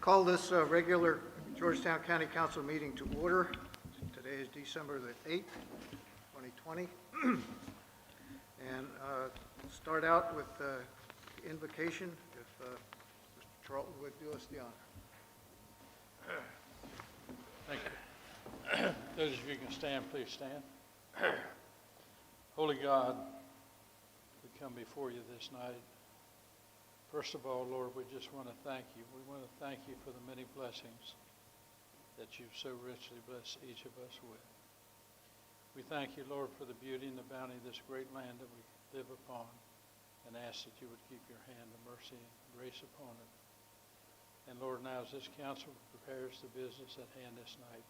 Call this regular Georgetown County Council meeting to order. Today is December the 8th, 2020. And start out with the invocation, if Mr. Charlton would do us the honor. Thank you. Those of you who can stand, please stand. Holy God, we come before you this night. First of all, Lord, we just want to thank you. We want to thank you for the many blessings that you've so richly blessed each of us with. We thank you, Lord, for the beauty and the bounty of this great land that we live upon, and ask that you would keep your hand of mercy and grace upon it. And Lord, now as this council prepares the business at hand this night,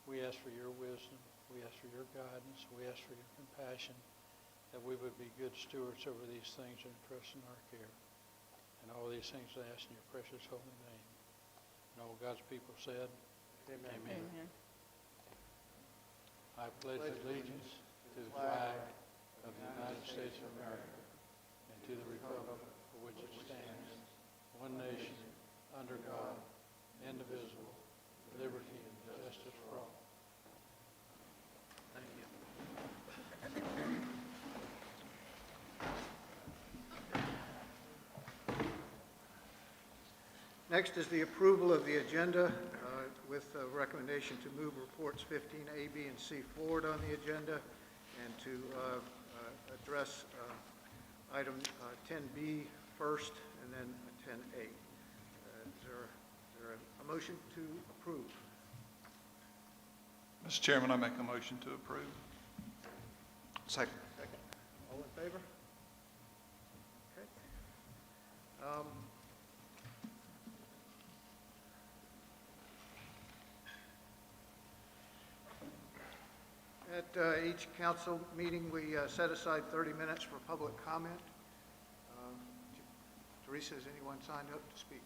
we ask for your wisdom, we ask for your guidance, we ask for your compassion, that we would be good stewards over these things and entrust in our care. And all these things I ask in your precious holy name. And all God's people said, Amen. Amen. I pledge allegiance to the flag of the United States of America and to the republic for which it stands, one nation, under God, indivisible, liberty and justice for all. Thank you. Next is the approval of the agenda with a recommendation to move reports 15A, B, and C forward on the agenda, and to address item 10B first and then 10A. Is there a motion to approve? Mr. Chairman, I make a motion to approve. Second. All in favor? Okay. At each council meeting, we set aside 30 minutes for public comment. Teresa, has anyone signed up to speak?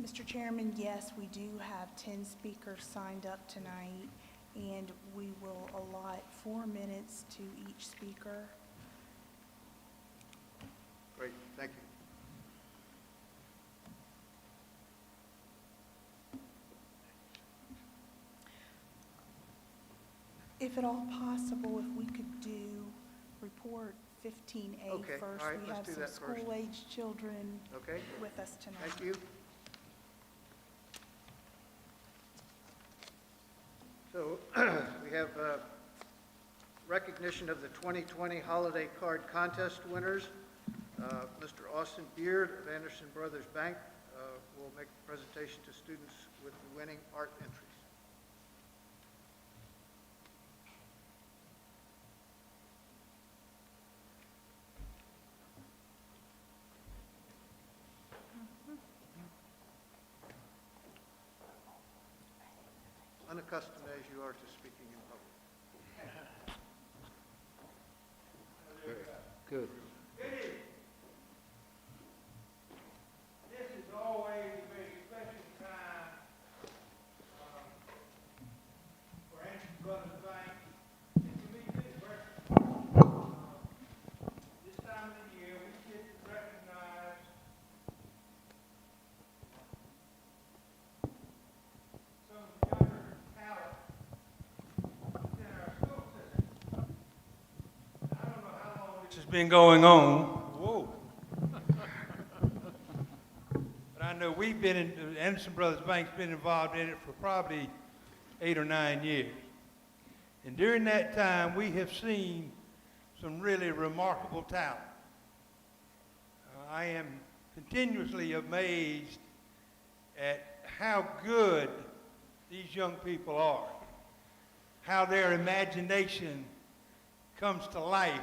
Mr. Chairman, yes, we do have 10 speakers signed up tonight, and we will allot 4 minutes to each speaker. Great, thank you. If at all possible, if we could do report 15A Okay, first. all right, We let's have do some that first. school-age children Okay, with us tonight. thank you. So we have recognition of the 2020 Holiday Card Contest winners. Mr. Austin Beard of Anderson Brothers Bank will make a presentation to students with the winning art entries. Unaccustomed as you are to speaking in public. Good. This is always a very special time for Anderson Brothers Bank, and to me, this time of the year, we get to recognize some of the younger talent within our school system. I don't know how long this has been going on. Whoa. But I know we've been in, Anderson Brothers Bank's been involved in it for probably 8 or 9 years. And during that time, we have seen some really remarkable talent. I am continuously amazed at how good these young people are, how their imagination comes to life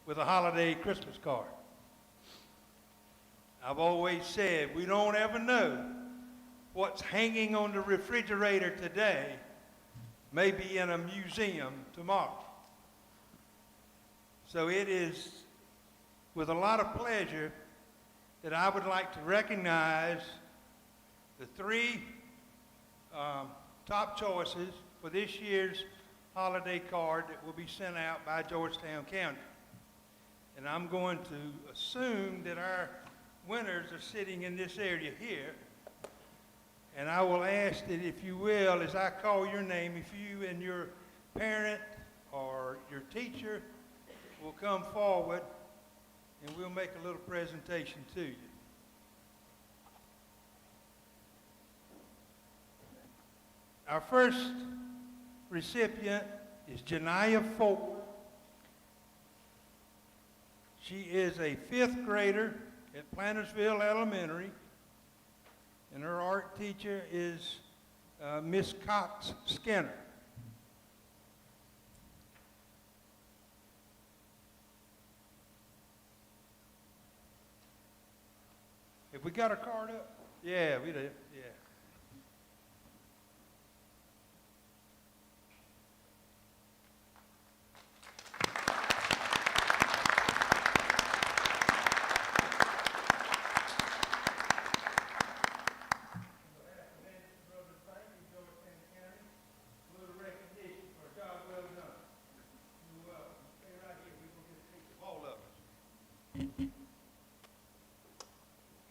with a holiday Christmas card. I've always said we don't ever know what's hanging on the refrigerator today may be in a museum tomorrow. So it is with a lot of pleasure that I would like to recognize the 3 top choices for this year's holiday card that will be sent out by Georgetown County. And I'm going to assume that our winners are sitting in this area here. And I will ask that if you will, as I call your name, if you and your parent or your teacher will come forward and we'll make a little presentation to you. Our first recipient is Janiyah Ford. She is a 5th grader at Plantersville Elementary, and her art teacher is Miss Cox Skinner. Have we got her card up? Yeah, we did, yeah.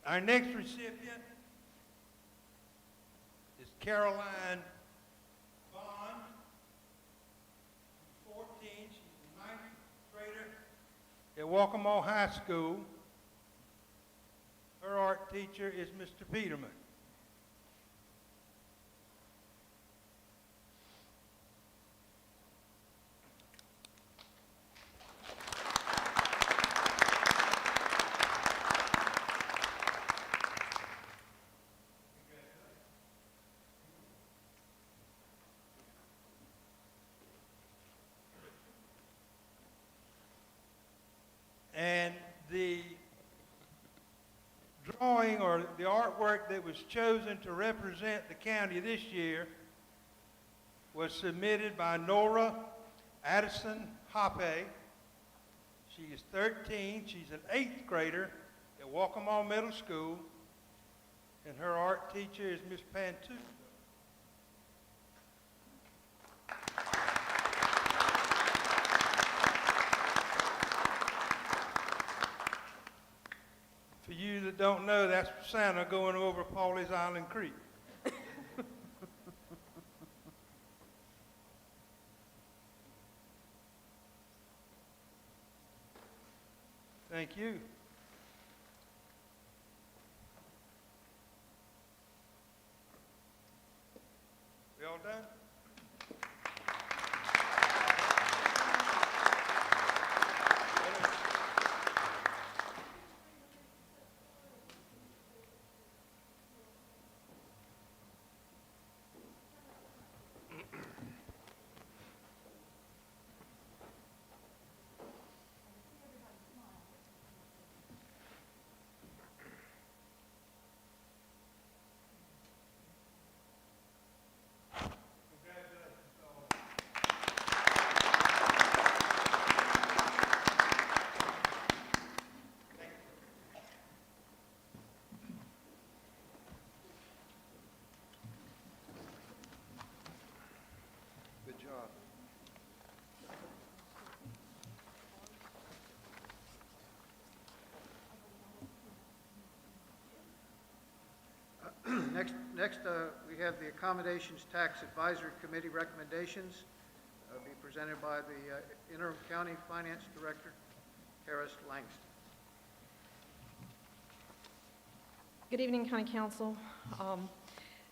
Our next recipient is Caroline Bond, 14. She's a 9th grader at Waccamaw High School. Her art teacher is Mr. Peterman. And the drawing or the artwork that was chosen to represent the county this year was submitted by Nora Addison Hoppe. She is 13. She's an 8th grader at Waccamaw Middle School, and her art teacher is Miss Pantu. For you that don't know, that's Santa going over Pawleys Island Creek. Thank you. We all done? Good job. Next, we have the Accommodations Tax Advisory Committee recommendations, be presented by the Interim County Finance Director, Harris Langston. Good evening, County Council.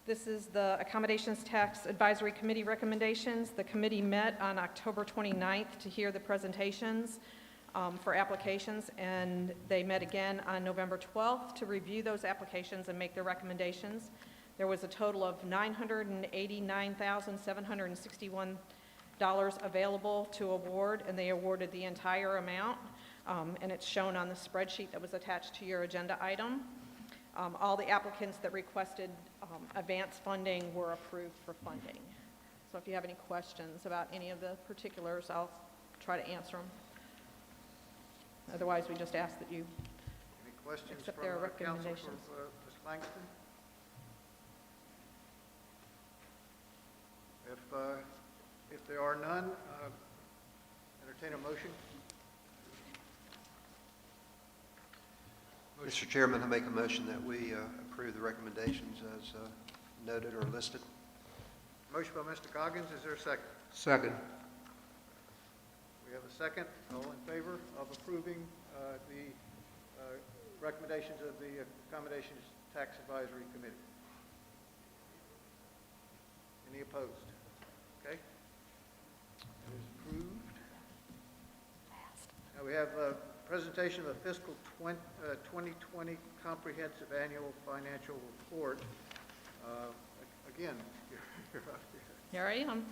This is the Accommodations Tax Advisory Committee recommendations. The committee met on October 29th to hear the presentations for applications, and they met again on November 12th to review those applications and make their recommendations. There was a total of $989,761 available to award, and they awarded the entire amount, and it's shown on the spreadsheet that was attached to your agenda item. All the applicants that requested advance funding were approved for funding. So if you have any questions about any of the particulars, I'll try to answer them. Otherwise, we just ask that you Any questions accept from their our council recommendations. for Ms. Langston? If there are none, entertain a motion. Mr. Chairman, I make a motion that we approve the recommendations as noted or listed. Motion by Mr. Goggins, is there a second? Second. We have a second. All in favor of approving the recommendations of the Accommodations Tax Advisory Committee? Any opposed? Okay. It is approved. Now we have a presentation of the fiscal 2020 Comprehensive Annual Financial Report. Again, you're up here. Here I am.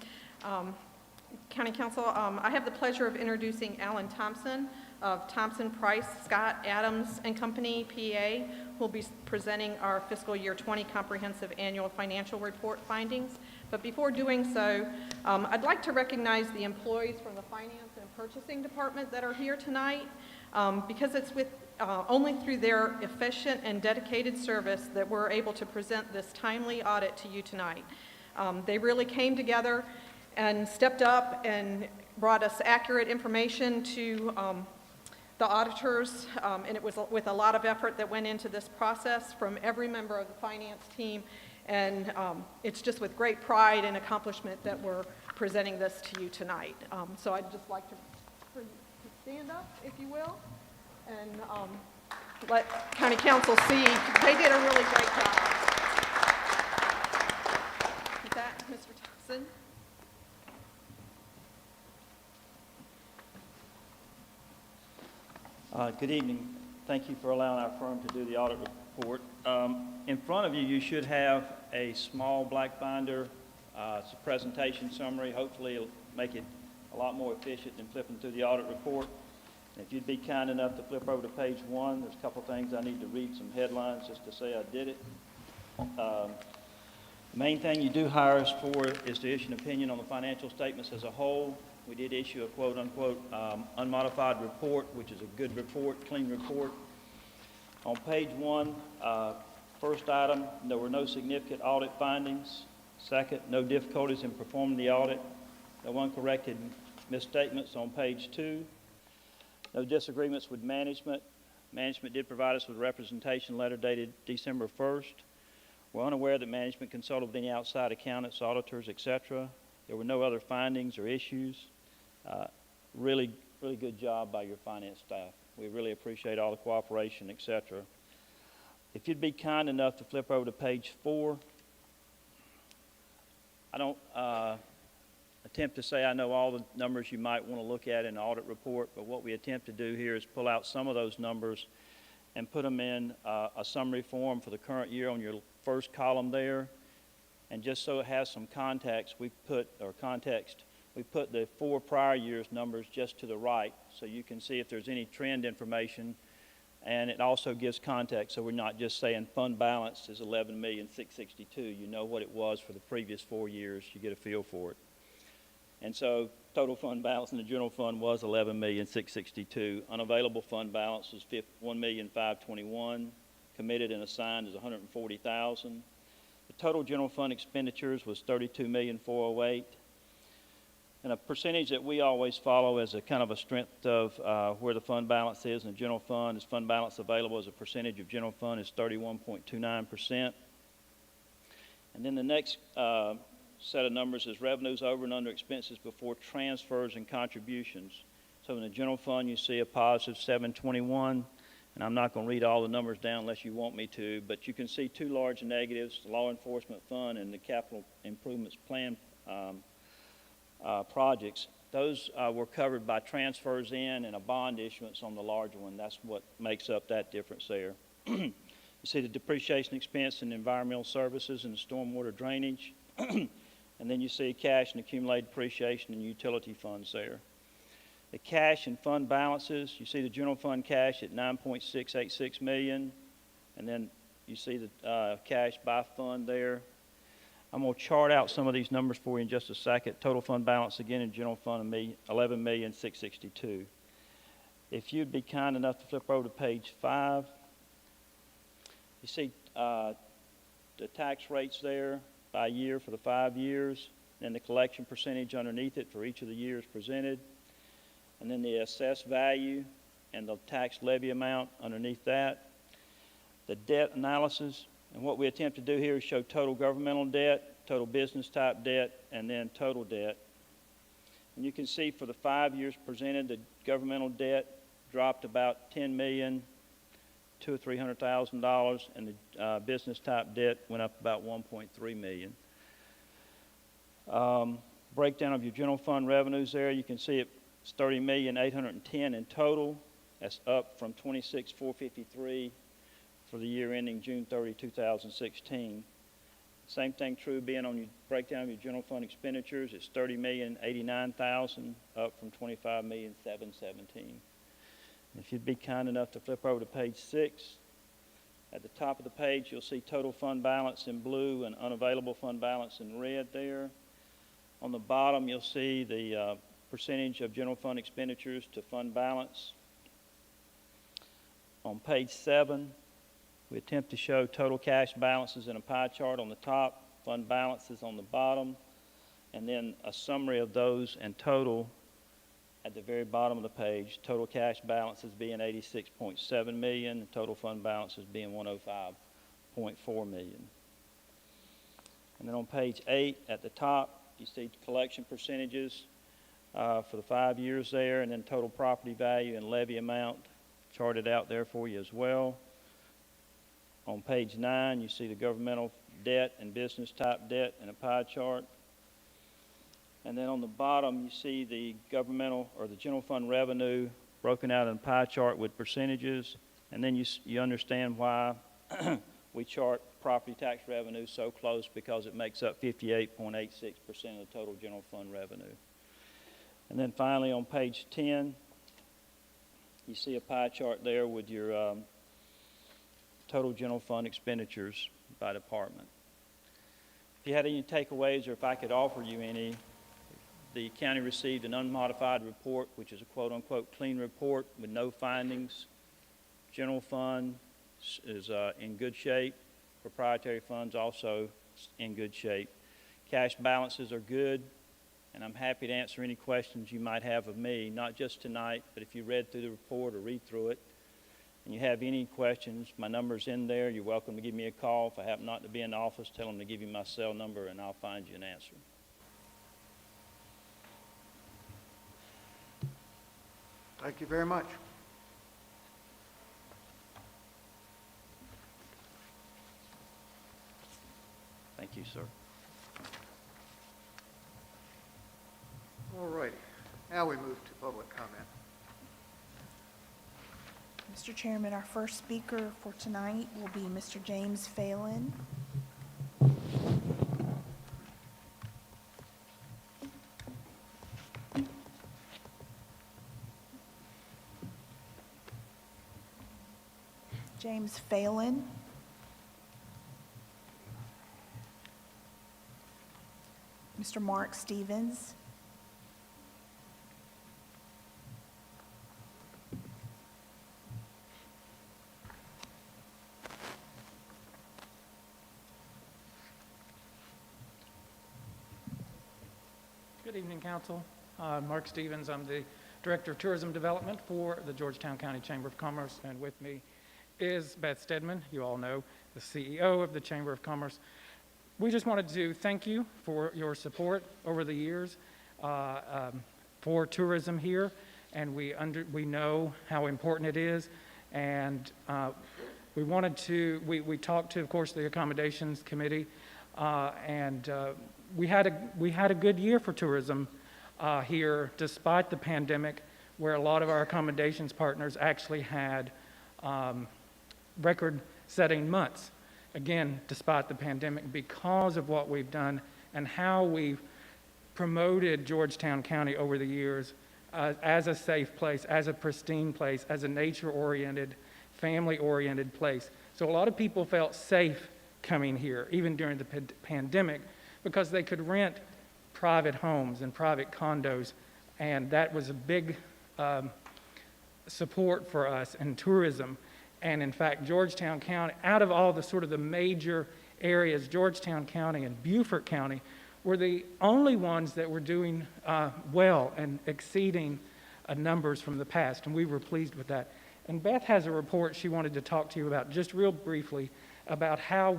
County Council, I have the pleasure of introducing Alan Thompson of Thompson, Price, Scott, Adams and Company, PA, who will be presenting our fiscal year 20 Comprehensive Annual Financial Report findings. But before doing so, I'd like to recognize the employees from the Finance and Purchasing Department that are here tonight, because it's with only through their efficient and dedicated service that we're able to present this timely audit to you tonight. They really came together and stepped up and brought us accurate information to the auditors, and it was with a lot of effort that went into this process from every member of the finance team, and it's just with great pride and accomplishment that we're presenting this to you tonight. So I'd just like for you to stand up, if you will, and let County Council see they did a really great job. With that, Mr. Thompson. Good evening. Thank you for allowing our firm to do the audit report. In front of you, you should have a small black binder. It's a presentation summary. Hopefully, it'll make it a lot more efficient than flipping through the audit report. And if you'd be kind enough to flip over to page 1, there's a couple things I need to read, some headlines just to say I did it. The main thing you do hire us for is to issue an opinion on the financial statements as a whole. We did issue a quote-unquote unmodified report, which is a good report, clean report. On page 1, first item, there were no significant audit findings. Second, no difficulties in performing the audit. No uncorrected misstatements on page 2. No disagreements with management. Management did provide us with a representation letter dated December 1st. We're unaware that management consulted with any outside accountants, auditors, etc. There were no other findings or issues. Really good job by your finance staff. We really appreciate all the cooperation, etc. If you'd be kind enough to flip over to page 4. I don't attempt to say I know all the numbers you might want to look at in an audit report, but what we attempt to do here is pull out some of those numbers and put them in a summary form for the current year on your first column there. And just so it has some context, we put the 4 prior years' numbers just to the right, so you can see if there's any trend information, and it also gives context, so we're not just saying fund balance is $11,662,000. You know what it was for the previous 4 years. You get a feel for it. And so total fund balance in the general fund was $11,662,000. Unavailable fund balance was $1,521,000. Committed and assigned is $140,000. The total general fund expenditures was $32,408,000. And a percentage that we always follow as a kind of a strength of where the fund balance is in the general fund is fund balance available as a percentage of general fund is 31.29%. And then the next set of numbers is revenues over and under expenses before transfers and contributions. So in the general fund, you see a positive 721, and I'm not going to read all the numbers down unless you want me to, but you can see 2 large negatives, the law enforcement fund and the capital improvements plan projects. Those were covered by transfers in and a bond issuance on the larger one. That's what makes up that difference there. You see the depreciation expense in environmental services and the stormwater drainage. And then you see cash and accumulated depreciation and utility funds there. The cash and fund balances, you see the general fund cash at $9.686 million, and then you see the cash by fund there. I'm going to chart out some of these numbers for you in just a second. Total fund balance again in general fund $11,662,000. If you'd be kind enough to flip over to page 5, you see the tax rates there by year for the 5 years, and the collection percentage underneath it for each of the years presented, and then the assessed value and the tax levy amount underneath that. the debt analysis. And what we attempt to do here is show total governmental debt, total business type debt, and then total debt. And you can see for the 5 years presented, the governmental debt dropped about $10 million, $200,000 or $300,000, and the business type debt went up about $1.3 million. Breakdown of your general fund revenues there, you can see it's $30,810,000 in total. That's up from $26,453,000 for the year ending June 30, 2016. Same thing true being on your breakdown of your general fund expenditures. It's $30,089,000, up from $25,717,000. If you'd be kind enough to flip over to page 6, at the top of the page you'll see total fund balance in blue and unavailable fund balance in red there. On the bottom you'll see the percentage of general fund expenditures to fund balance. On page 7, we attempt to show total cash balances in a pie chart on the top, fund balances on the bottom, and then a summary of those and total at the very bottom of the page. Total cash balances being $86.7 million, and total fund balances being $105.4 million. And then on page 8 at the top, you see collection percentages for the 5 years there, and then total property value and levy amount charted out there for you as well. On page 9, you see the governmental debt and business type debt in a pie chart. And then on the bottom, you see the governmental or the general fund revenue broken out in a pie chart with percentages. And then you understand why we chart property tax revenue so close, because it makes up 58.86% of the total general fund revenue. And then finally on page 10, you see a pie chart there with your total general fund expenditures by department. If you had any takeaways, or if I could offer you any, the county received an unmodified report, which is a quote-unquote clean report with no findings. General fund is in good shape. Proprietary funds also in good shape. Cash balances are good, and I'm happy to answer any questions you might have of me, not just tonight, but if you read through the report or read through it, and you have any questions, my number's in there. You're welcome to give me a call. If I happen not to be in the office, tell them to give you my cell number, and I'll find you an answer. Thank you very much. Thank you, sir. All righty. Now we move to public comment. Mr. Chairman, our first speaker for tonight will be Mr. James Phelan. James Phelan. Mr. Mark Stevens. Good evening, Council. Mark Stevens. I'm the Director of Tourism Development for the Georgetown County Chamber of Commerce, and with me is Beth Stedman, you all know, the CEO of the Chamber of Commerce. We just wanted to thank you for your support over the years for tourism here, and we know how important it is, and we wanted to, we talked to, of course, the Accommodations Committee, and we had a good year for tourism here, despite the pandemic, where a lot of our accommodations partners actually had record-setting months. Again, despite the pandemic, because of what we've done and how we've promoted Georgetown County over the years as a safe place, as a pristine place, as a nature-oriented, family-oriented place. So a lot of people felt safe coming here, even during the pandemic, because they could rent private homes and private condos, and that was a big support for us in tourism. And in fact, Georgetown County, out of all the sort of the major areas, Georgetown County and Beaufort County were the only ones that were doing well and exceeding numbers from the past, and we were pleased with that. And Beth has a report she wanted to talk to you about, just real briefly, about how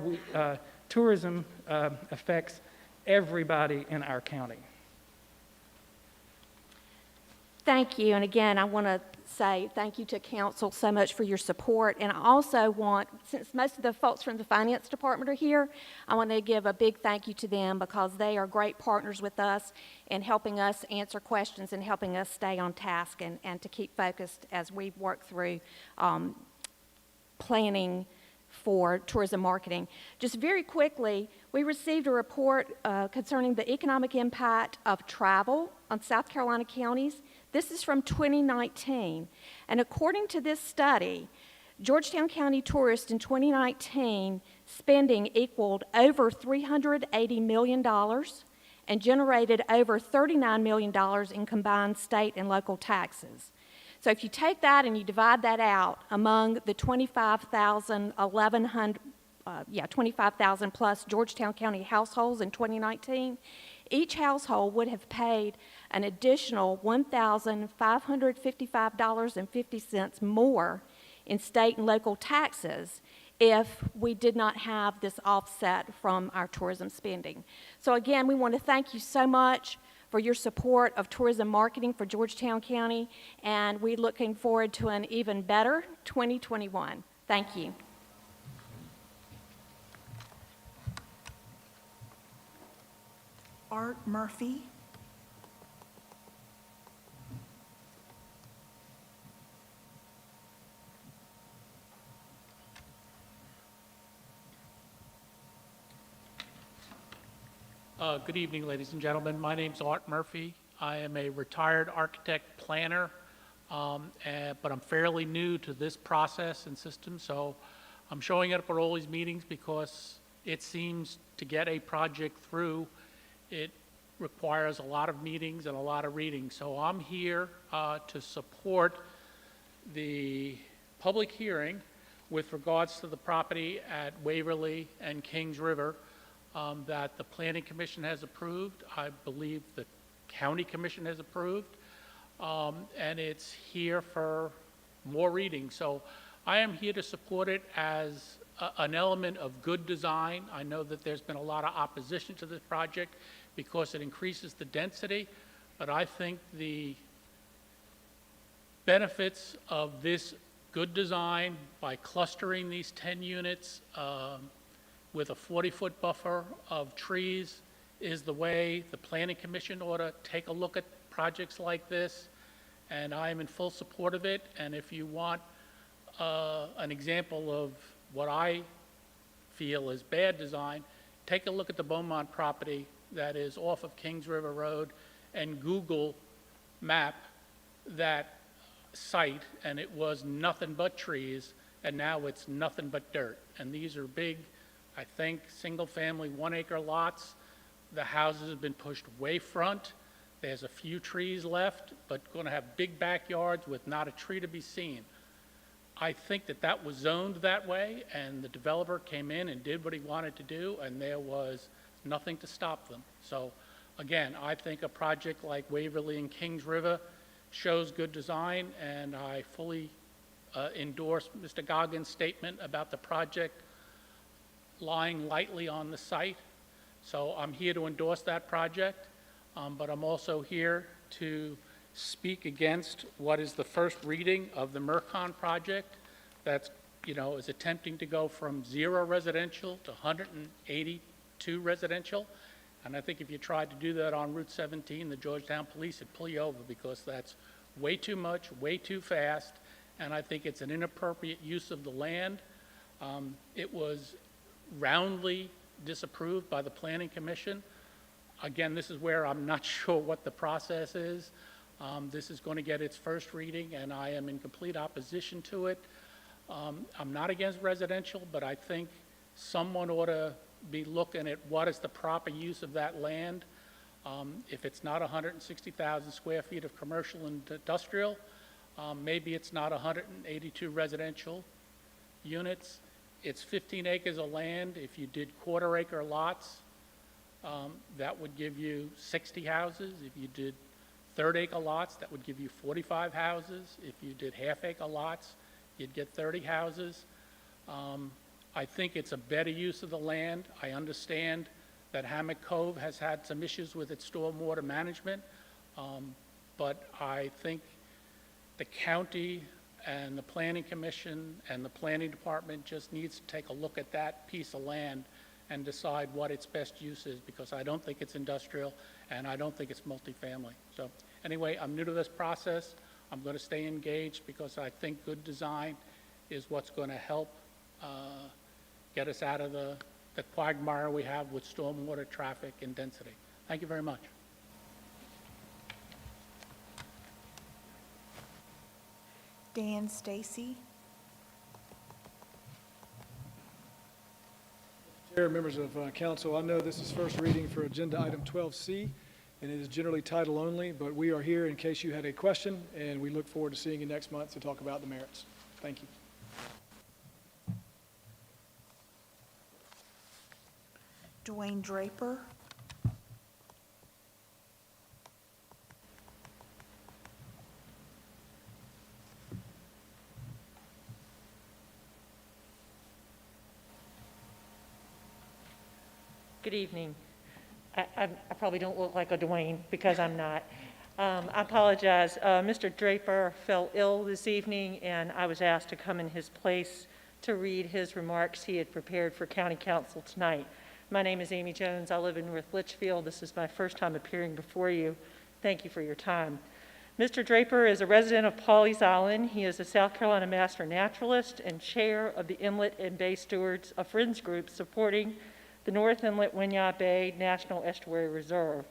tourism affects everybody in our county. Thank you, and again, I want to say thank you to council so much for your support, and I also want, since most of the folks from the finance department are here, I want to give a big thank you to them because they are great partners with us in helping us answer questions and helping us stay on task and to keep focused as we work through planning for tourism marketing. Just very quickly, we received a report concerning the economic impact of travel on South Carolina counties. This is from 2019, and according to this study, Georgetown County tourists in 2019 spending equaled over $380 million and generated over $39 million in combined state and local taxes. So if you take that and you divide that out among the 25,000 plus Georgetown County households in 2019, each household would have paid an additional $1,555.50 more in state and local taxes if we did not have this offset from our tourism spending. So again, we want to thank you so much for your support of tourism marketing for Georgetown County, and we're looking forward to an even better 2021. Thank you. Art Murphy. Good evening, ladies and gentlemen. My name's Art Murphy. I am a retired architect planner, but I'm fairly new to this process and system, so I'm showing up at all these meetings because it seems to get a project through, it requires a lot of meetings and a lot of reading. So I'm here to support the public hearing with regards to the property at Waverly and Kings River that the Planning Commission has approved. I believe the County Commission has approved, and it's here for more reading. So I am here to support it as an element of good design. I know that there's been a lot of opposition to this project because it increases the density, but I think the benefits of this good design by clustering these 10 units with a 40-foot buffer of trees is the way the Planning Commission ought to take a look at projects like this, and I am in full support of it. And if you want an example of what I feel is bad design, take a look at the Beaumont property that is off of Kings River Road and Google map that site, and it was nothing but trees, and now it's nothing but dirt. And these are big, I think, single-family 1-acre lots. The houses have been pushed way front. There's a few trees left, but going to have big backyards with not a tree to be seen. I think that that was zoned that way, and the developer came in and did what he wanted to do, and there was nothing to stop them. So, again, I think a project like Waverly and Kings River shows good design, and I fully endorse Mr. Goggins' statement about the project lying lightly on the site. So I'm here to endorse that project, but I'm also here to speak against what is the first reading of the Mercon project that's, is attempting to go from 0 residential to 182 residential. And I think if you tried to do that on Route 17, the Georgetown police would pull you over because that's way too much, way too fast, and I think it's an inappropriate use of the land. It was roundly disapproved by the Planning Commission. Again, this is where I'm not sure what the process is. This is going to get its first reading, and I am in complete opposition to it. I'm not against residential, but I think someone ought to be looking at what is the proper use of that land. If it's not 160,000 square feet of commercial and industrial, maybe it's not 182 residential units. It's 15 acres of land. If you did quarter-acre lots, that would give you 60 houses. If you did third-acre lots, that would give you 45 houses. If you did half-acre lots, you'd get 30 houses. I think it's a better use of the land. I understand that Hammock Cove has had some issues with its stormwater management, but I think the county and the planning commission and the planning department just needs to take a look at that piece of land and decide what its best use is, because I don't think it's industrial and I don't think it's multifamily. So anyway, I'm new to this process. I'm going to stay engaged because I think good design is what's going to help get us out of the quagmire we have with stormwater, traffic, and density. Thank you very much. Dan Stacy. Chair, members of council, I know this is first reading for agenda item 12C, and it is generally title only, but we are here in case you had a question, and we look forward to seeing you next month to talk about the merits. Thank you. Dwayne Draper. Good evening. I probably don't look like a Dwayne because I'm not. I apologize. Mr. Draper fell ill this evening, and I was asked to come in his place to read his remarks he had prepared for County Council tonight. My name is Amy Jones. I live in North Litchfield. This is my first time appearing before you. Thank you for your time. Mr. Draper is a resident of Pawleys Island. He is a South Carolina Master Naturalist and chair of the Inlet and Bay Stewards, a Friends group supporting the North Inlet Winyah Bay National Estuary Reserve.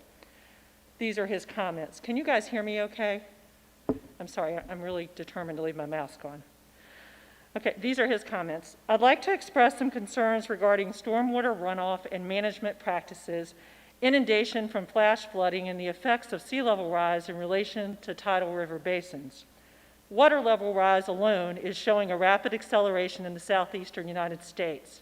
These are his comments. Can you guys hear me okay? I'm sorry, I'm really determined to leave my mask on. Okay, these are his comments. I'd like to express some concerns regarding stormwater runoff and management practices, inundation from flash flooding, and the effects of sea level rise in relation to tidal river basins. Water level rise alone is showing a rapid acceleration in the southeastern United States.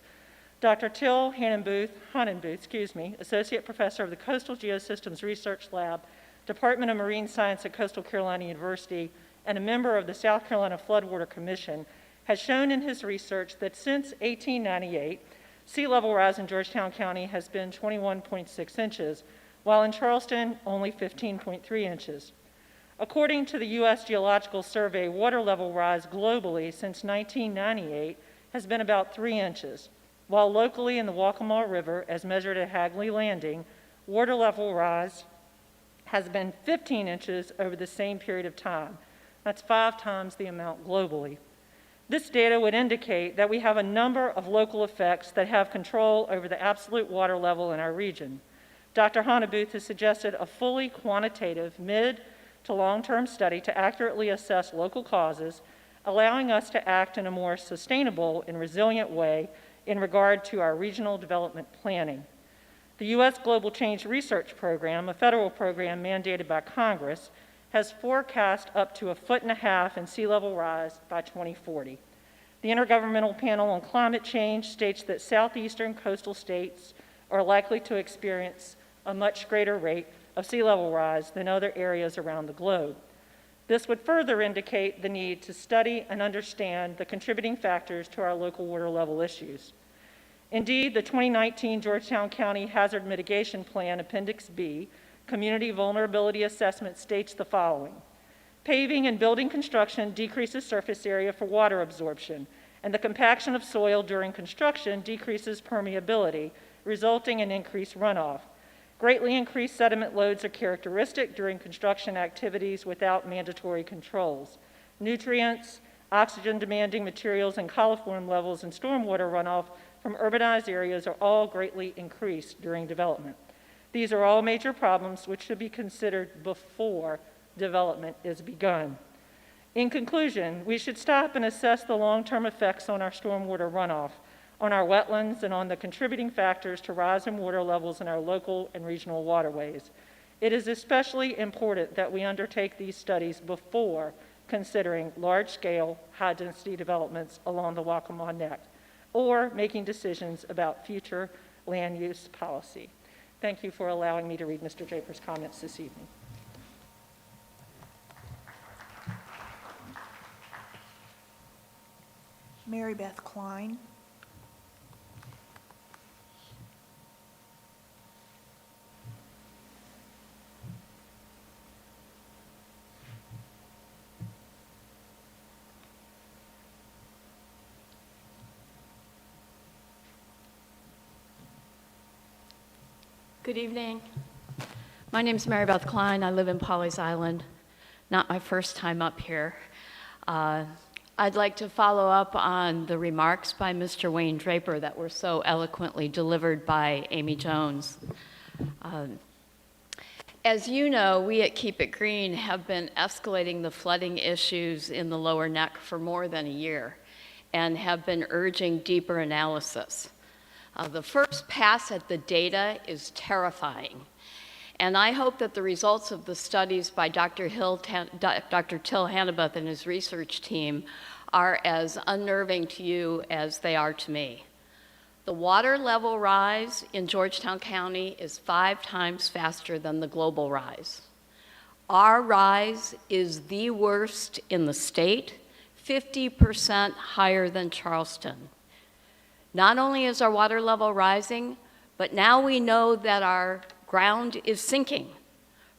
Dr. Till Hannenbooth, Associate Professor of the Coastal Geosystems Research Lab, Department of Marine Science at Coastal Carolina University, and a member of the South Carolina Floodwater Commission, has shown in his research that since 1898, sea level rise in Georgetown County has been 21.6 inches, while in Charleston, only 15.3 inches. According to the U.S. Geological Survey, water level rise globally since 1998 has been about 3 inches, while locally in the Waccamaw River, as measured at Hagley Landing, water level rise has been 15 inches over the same period of time. That's 5 times the amount globally. This data would indicate that we have a number of local effects that have control over the absolute water level in our region. Dr. Hannenbooth has suggested a fully quantitative mid to long-term study to accurately assess local causes, allowing us to act in a more sustainable and resilient way in regard to our regional development planning. The U.S. Global Change Research Program, a federal program mandated by Congress, has forecast up to 1.5 feet in sea level rise by 2040. The Intergovernmental Panel on Climate Change states that southeastern coastal states are likely to experience a much greater rate of sea level rise than other areas around the globe. This would further indicate the need to study and understand the contributing factors to our local water level issues. Indeed, the 2019 Georgetown County Hazard Mitigation Plan, Appendix B, Community Vulnerability Assessment states the following: paving and building construction decreases surface area for water absorption, and the compaction of soil during construction decreases permeability, resulting in increased runoff. Greatly increased sediment loads are characteristic during construction activities without mandatory controls. Nutrients, oxygen-demanding materials, and coliform levels in stormwater runoff from urbanized areas are all greatly increased during development. These are all major problems which should be considered before development is begun. In conclusion, we should stop and assess the long-term effects on our stormwater runoff, on our wetlands, and on the contributing factors to rise in water levels in our local and regional waterways. It is especially important that we undertake these studies before considering large-scale, high-density developments along the Waccamaw Neck, or making decisions about future land use policy. Thank you for allowing me to read Mr. Draper's comments this evening. Mary Beth Klein. Good evening. My name is Mary Beth Klein. I live in Pawleys Island. Not my first time up here. I'd like to follow up on the remarks by Mr. Wayne Draper that were so eloquently delivered by Amy Jones. As you know, we at Keep It Green have been escalating the flooding issues in the lower neck for more than a year and have been urging deeper analysis. The first pass at the data is terrifying, and I hope that the results of the studies by Dr. Till Hannibeth and his research team are as unnerving to you as they are to me. The water level rise in Georgetown County is 5 times faster than the global rise. Our rise is the worst in the state, 50% higher than Charleston. Not only is our water level rising, but now we know that our ground is sinking,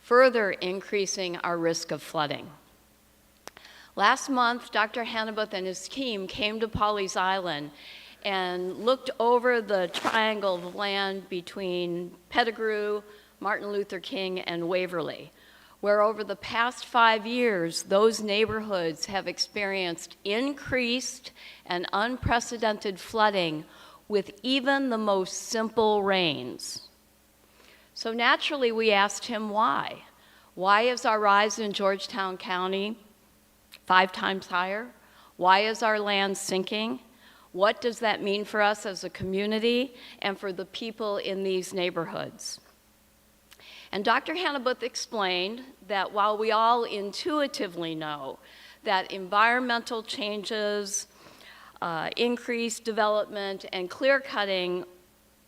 further increasing our risk of flooding. Last month, Dr. Hannibeth and his team came to Pawleys Island and looked over the triangle of land between Pettigrew, Martin Luther King, and Waverly, where over the past 5 years, those neighborhoods have experienced increased and unprecedented flooding with even the most simple rains. So naturally, we asked him why. Why is our rise in Georgetown County 5 times higher? Why is our land sinking? What does that mean for us as a community and for the people in these neighborhoods? And Dr. Hannibeth explained that while we all intuitively know that environmental changes, increased development, and clear cutting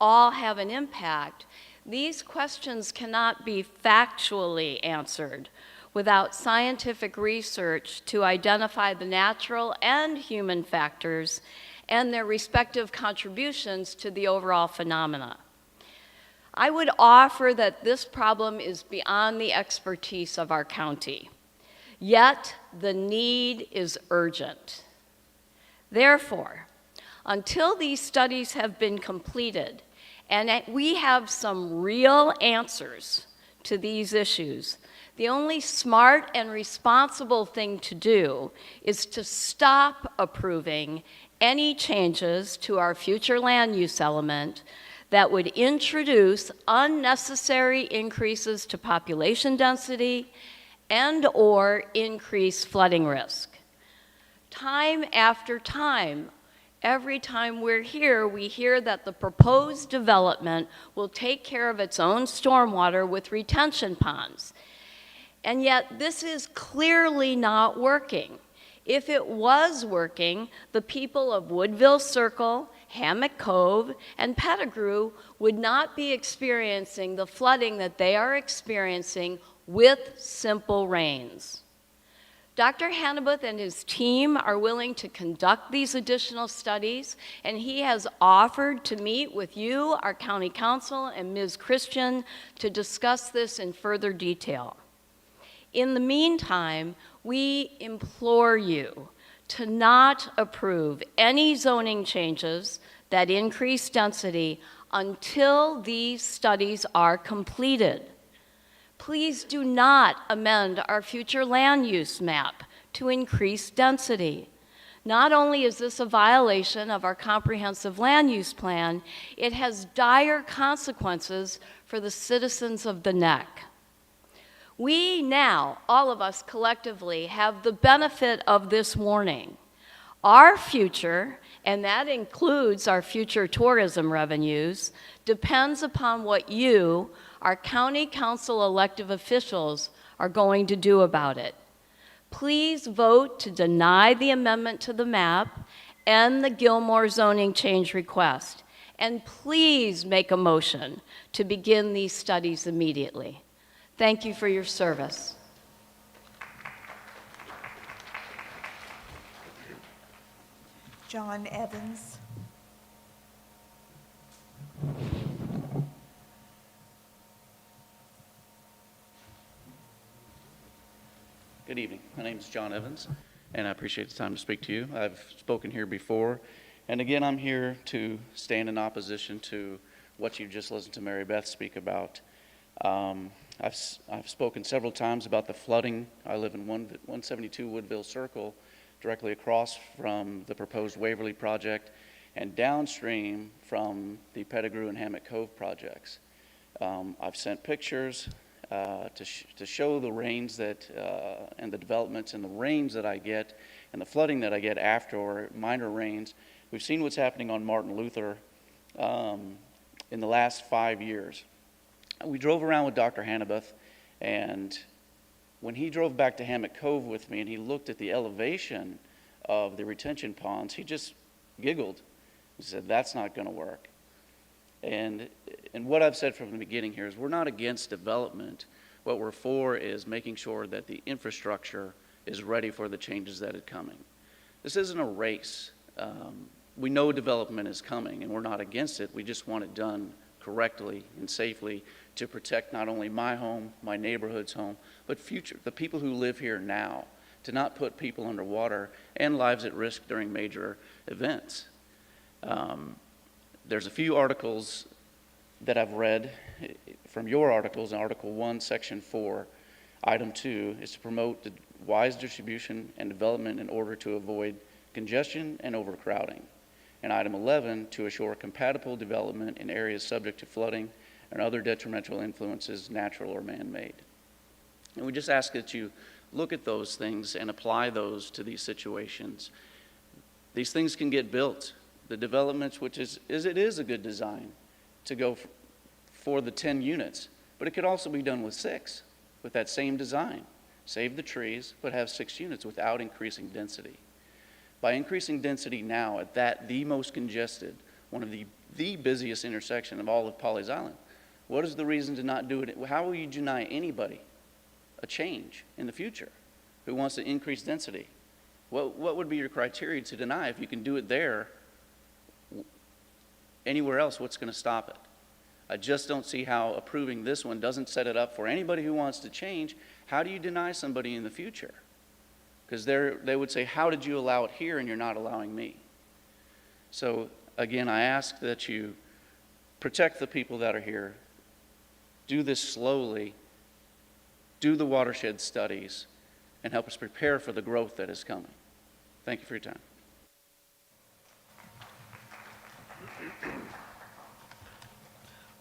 all have an impact, these questions cannot be factually answered without scientific research to identify the natural and human factors and their respective contributions to the overall phenomena. I would offer that this problem is beyond the expertise of our county, yet the need is urgent. Therefore, until these studies have been completed and we have some real answers to these issues, the only smart and responsible thing to do is to stop approving any changes to our future land use element that would introduce unnecessary increases to population density and/or increase flooding risk. Time after time, every time we're here, we hear that the proposed development will take care of its own stormwater with retention ponds. And yet, this is clearly not working. If it was working, the people of Woodville Circle, Hammock Cove, and Pettigrew would not be experiencing the flooding that they are experiencing with simple rains. Dr. Hannibeth and his team are willing to conduct these additional studies, and he has offered to meet with you, our county council, and Ms. Christian to discuss this in further detail. In the meantime, we implore you to not approve any zoning changes that increase density until these studies are completed. Please do not amend our future land use map to increase density. Not only is this a violation of our comprehensive land use plan, it has dire consequences for the citizens of the neck. We now, all of us collectively, have the benefit of this warning. Our future, and that includes our future tourism revenues, depends upon what you, our county council elected officials, are going to do about it. Please vote to deny the amendment to the map and the Gilmore zoning change request. And please make a motion to begin these studies immediately. Thank you for your service. John Evans. Good evening. My name is John Evans, and I appreciate the time to speak to you. I've spoken here before, and again, I'm here to stand in opposition to what you just listened to Mary Beth speak about. I've spoken several times about the flooding. I live in 172 Woodville Circle, directly across from the proposed Waverly project and downstream from the Pettigrew and Hammock Cove projects. I've sent pictures to show the rains that, and the developments and the rains that I get and the flooding that I get after or minor rains. We've seen what's happening on Martin Luther in the last 5 years. We drove around with Dr. Hannabeth, and when he drove back to Hammock Cove with me and he looked at the elevation of the retention ponds, he just giggled. He said, that's not going to work. And what I've said from the beginning here is we're not against development. What we're for is making sure that the infrastructure is ready for the changes that are coming. This isn't a race. We know development is coming, and we're not against it. We just want it done correctly and safely to protect not only my home, my neighborhood's home, but the people who live here now, to not put people underwater and lives at risk during major events. There's a few articles that I've read from your articles. In Article 1, Section 4, Item 2 is to promote the wise distribution and development in order to avoid congestion and overcrowding. And Item 11, to assure compatible development in areas subject to flooding and other detrimental influences, natural or man-made. And we just ask that you look at those things and apply those to these situations. These things can get built. The developments, which it is a good design to go for the 10 units, but it could also be done with 6 with that same design. Save the trees, but have 6 units without increasing density. By increasing density now at the most congested, one of the busiest intersection of all of Pawleys Island, what is the reason to not do it? How will you deny anybody a change in the future who wants to increase density? What would be your criteria to deny if you can do it there? Anywhere else, what's going to stop it? I just don't see how approving this one doesn't set it up for anybody who wants to change. How do you deny somebody in the future? Because they would say, how did you allow it here and you're not allowing me? So again, I ask that you protect the people that are here. Do this slowly. Do the watershed studies and help us prepare for the growth that is coming. Thank you for your time.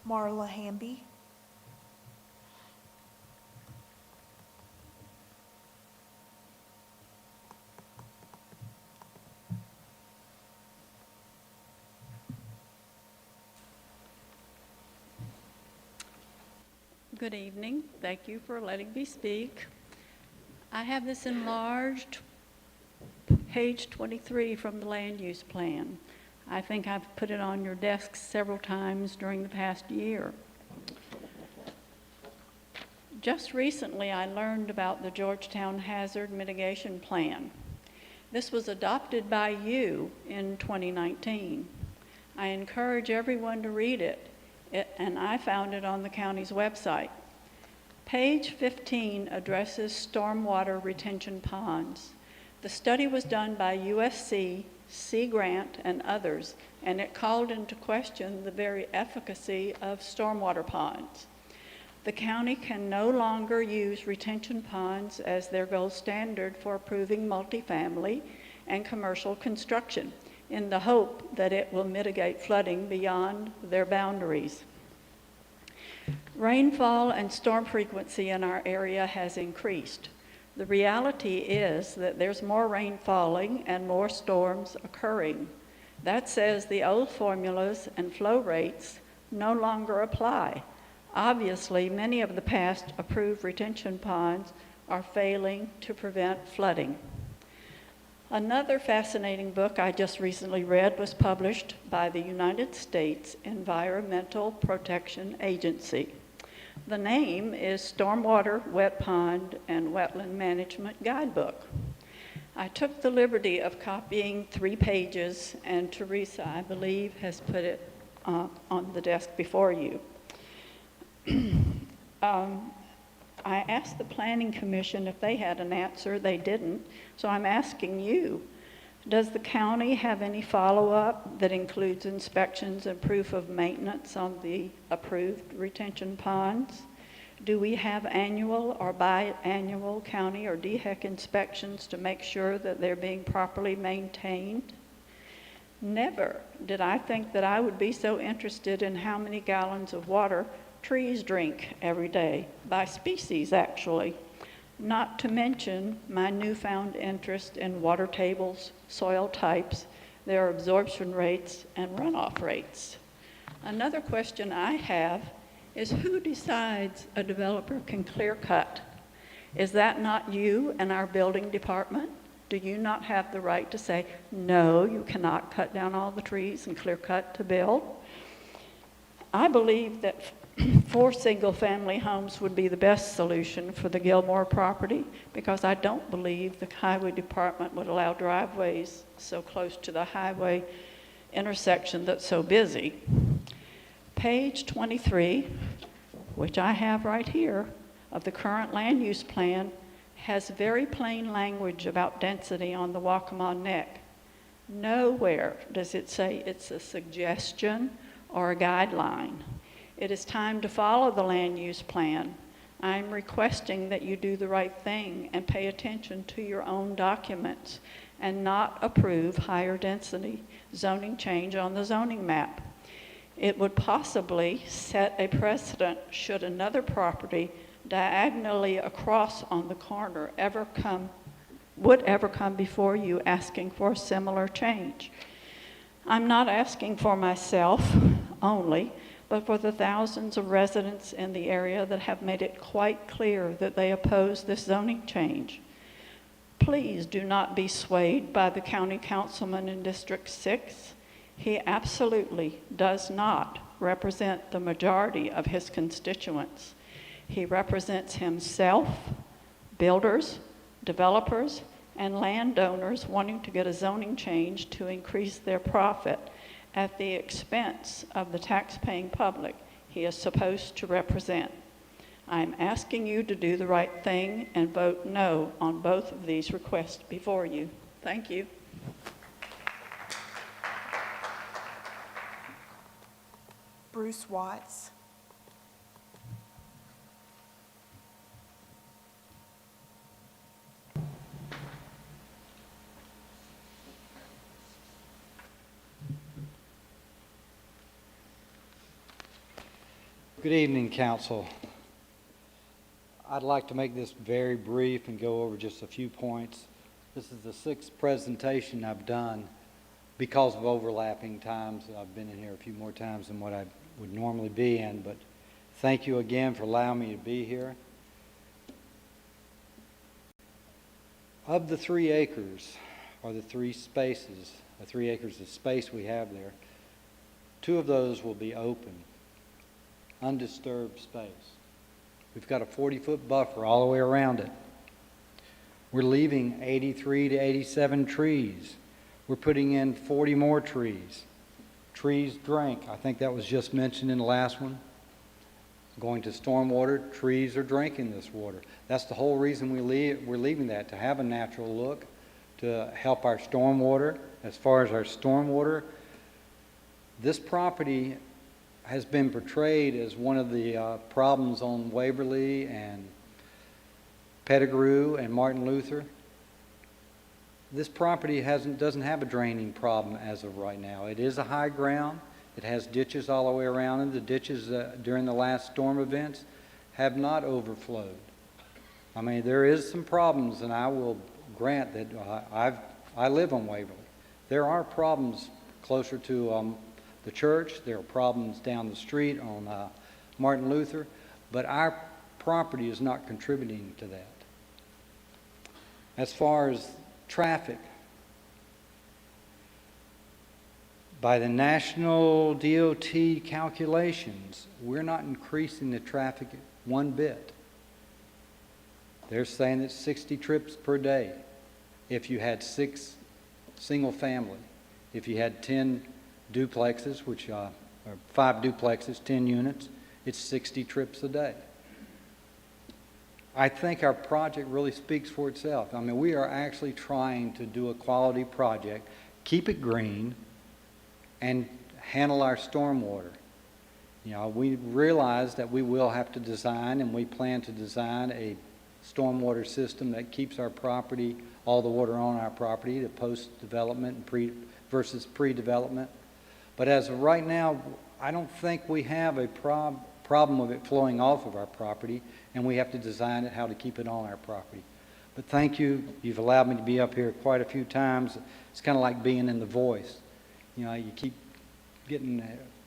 Marla Hamby. Good evening. Thank you for letting me speak. I have this enlarged page 23 from the land use plan. I think I've put it on your desks several times during the past year. Just recently, I learned about the Georgetown Hazard Mitigation Plan. This was adopted by you in 2019. I encourage everyone to read it, and I found it on the county's website. Page 15 addresses stormwater retention ponds. The study was done by USC, Sea Grant, and others, and it called into question the very efficacy of stormwater ponds. The county can no longer use retention ponds as their gold standard for approving multifamily and commercial construction in the hope that it will mitigate flooding beyond their boundaries. Rainfall and storm frequency in our area has increased. The reality is that there's more rain falling and more storms occurring. That says the old formulas and flow rates no longer apply. Obviously, many of the past approved retention ponds are failing to prevent flooding. Another fascinating book I just recently read was published by the United States Environmental Protection Agency. The name is Stormwater, Wet Pond, and Wetland Management Guidebook. I took the liberty of copying 3 pages, and Teresa, I believe, has put it on the desk before you. I asked the Planning Commission if they had an answer. They didn't. So I'm asking you, does the county have any follow-up that includes inspections and proof of maintenance on the approved retention ponds? Do we have annual or biannual county or DHEC inspections to make sure that they're being properly maintained? Never did I think that I would be so interested in how many gallons of water trees drink every day, by species actually, not to mention my newfound interest in water tables, soil types, their absorption rates, and runoff rates. Another question I have is who decides a developer can clear cut? Is that not you and our building department? Do you not have the right to say, no, you cannot cut down all the trees and clear cut to build? I believe that 4 single-family homes would be the best solution for the Gilmore property, because I don't believe the highway department would allow driveways so close to the highway intersection that's so busy. Page 23, which I have right here, of the current land use plan, has very plain language about density on the Waccamaw Neck. Nowhere does it say it's a suggestion or a guideline. It is time to follow the land use plan. I'm requesting that you do the right thing and pay attention to your own documents and not approve higher density zoning change on the zoning map. It would possibly set a precedent should another property diagonally across on the corner would ever come before you asking for a similar change. I'm not asking for myself only, but for the thousands of residents in the area that have made it quite clear that they oppose this zoning change. Please do not be swayed by the county councilman in District 6. He absolutely does not represent the majority of his constituents. He represents himself, builders, developers, and landowners wanting to get a zoning change to increase their profit at the expense of the tax-paying public he is supposed to represent. I'm asking you to do the right thing and vote no on both of these requests before you. Thank you. Bruce Watts. Good evening, Council. I'd like to make this very brief and go over just a few points. This is the 6th presentation I've done because of overlapping times. I've been in here a few more times than what I would normally be in, but thank you again for allowing me to be here. Of the 3 acres, or the 3 spaces, the 3 acres of space we have there, 2 of those will be open, undisturbed space. We've got a 40-foot buffer all the way around it. We're leaving 83 to 87 trees. We're putting in 40 more trees. Trees drink. I think that was just mentioned in the last one. Going to stormwater, trees are drinking this water. That's the whole reason we're leaving that, to have a natural look, to help our stormwater. As far as our stormwater, this property has been portrayed as one of the problems on Waverly and Pettigrew and Martin Luther. This property doesn't have a draining problem as of right now. It is a high ground. It has ditches all the way around it. The ditches during the last storm events have not overflowed. I mean, there is some problems, and I will grant that I live on Waverly. There are problems closer to the church. There are problems down the street on Martin Luther, but our property is not contributing to that. As far as traffic, by the national DOT calculations, we're not increasing the traffic one bit. They're saying it's 60 trips per day. if you had 6 single-family. If you had 10 duplexes, or 5 duplexes, 10 units, it's 60 trips a day. I think our project really speaks for itself. I mean, we are actually trying to do a quality project, keep it green, and handle our stormwater. You know, we realize that we will have to design, and we plan to design a stormwater system that keeps our property, all the water on our property, to post-development and versus pre-development. But as of right now, I don't think we have a problem of it flowing off of our property, and we have to design it how to keep it on our property. But thank you. You've allowed me to be up here quite a few times. It's kind of like being in The Voice. You know, you keep getting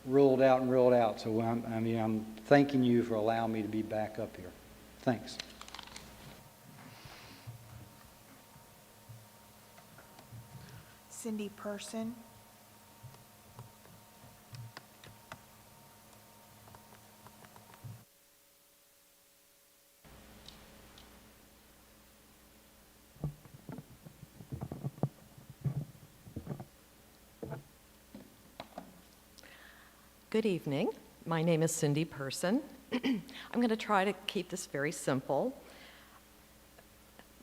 ruled out and ruled out. So I'm thanking you for allowing me to be back up here. Thanks. Cindy Person. Good evening. My name is Cindy Person. I'm going to try to keep this very simple.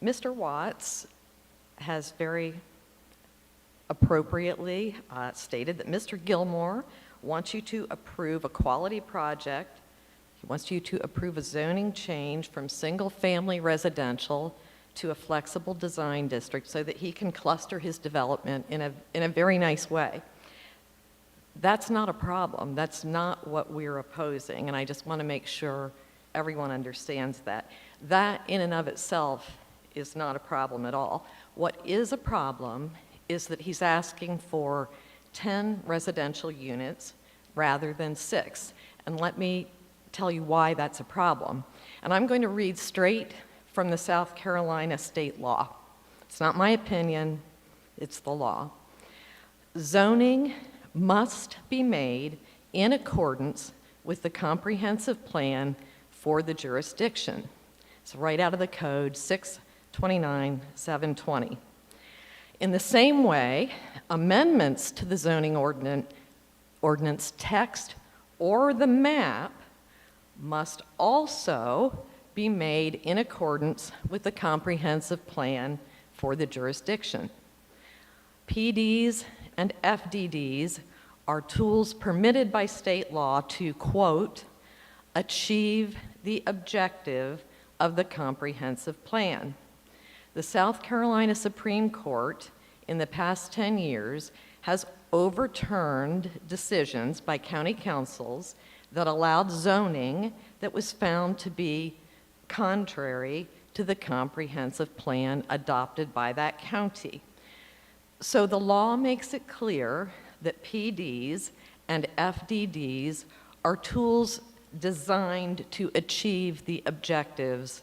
Mr. Watts has very appropriately stated that Mr. Gilmore wants you to approve a quality project. He wants you to approve a zoning change from single-family residential to a flexible design district so that he can cluster his development in a very nice way. That's not a problem. That's not what we're opposing, and I just want to make sure everyone understands that. That in and of itself is not a problem at all. What is a problem is that he's asking for 10 residential units rather than 6. And let me tell you why that's a problem. And I'm going to read straight from the South Carolina state law. It's not my opinion, it's the law. Zoning must be made in accordance with the comprehensive plan for the jurisdiction. It's right out of the code, 629-720. In the same way, amendments to the zoning ordinance text or the map must also be made in accordance with the comprehensive plan for the jurisdiction. PDs and FDDs are tools permitted by state law to, quote, achieve the objective of the comprehensive plan. The South Carolina Supreme Court in the past 10 years has overturned decisions by county councils that allowed zoning that was found to be contrary to the comprehensive plan adopted by that county. So the law makes it clear that PDs and FDDs are tools designed to achieve the objectives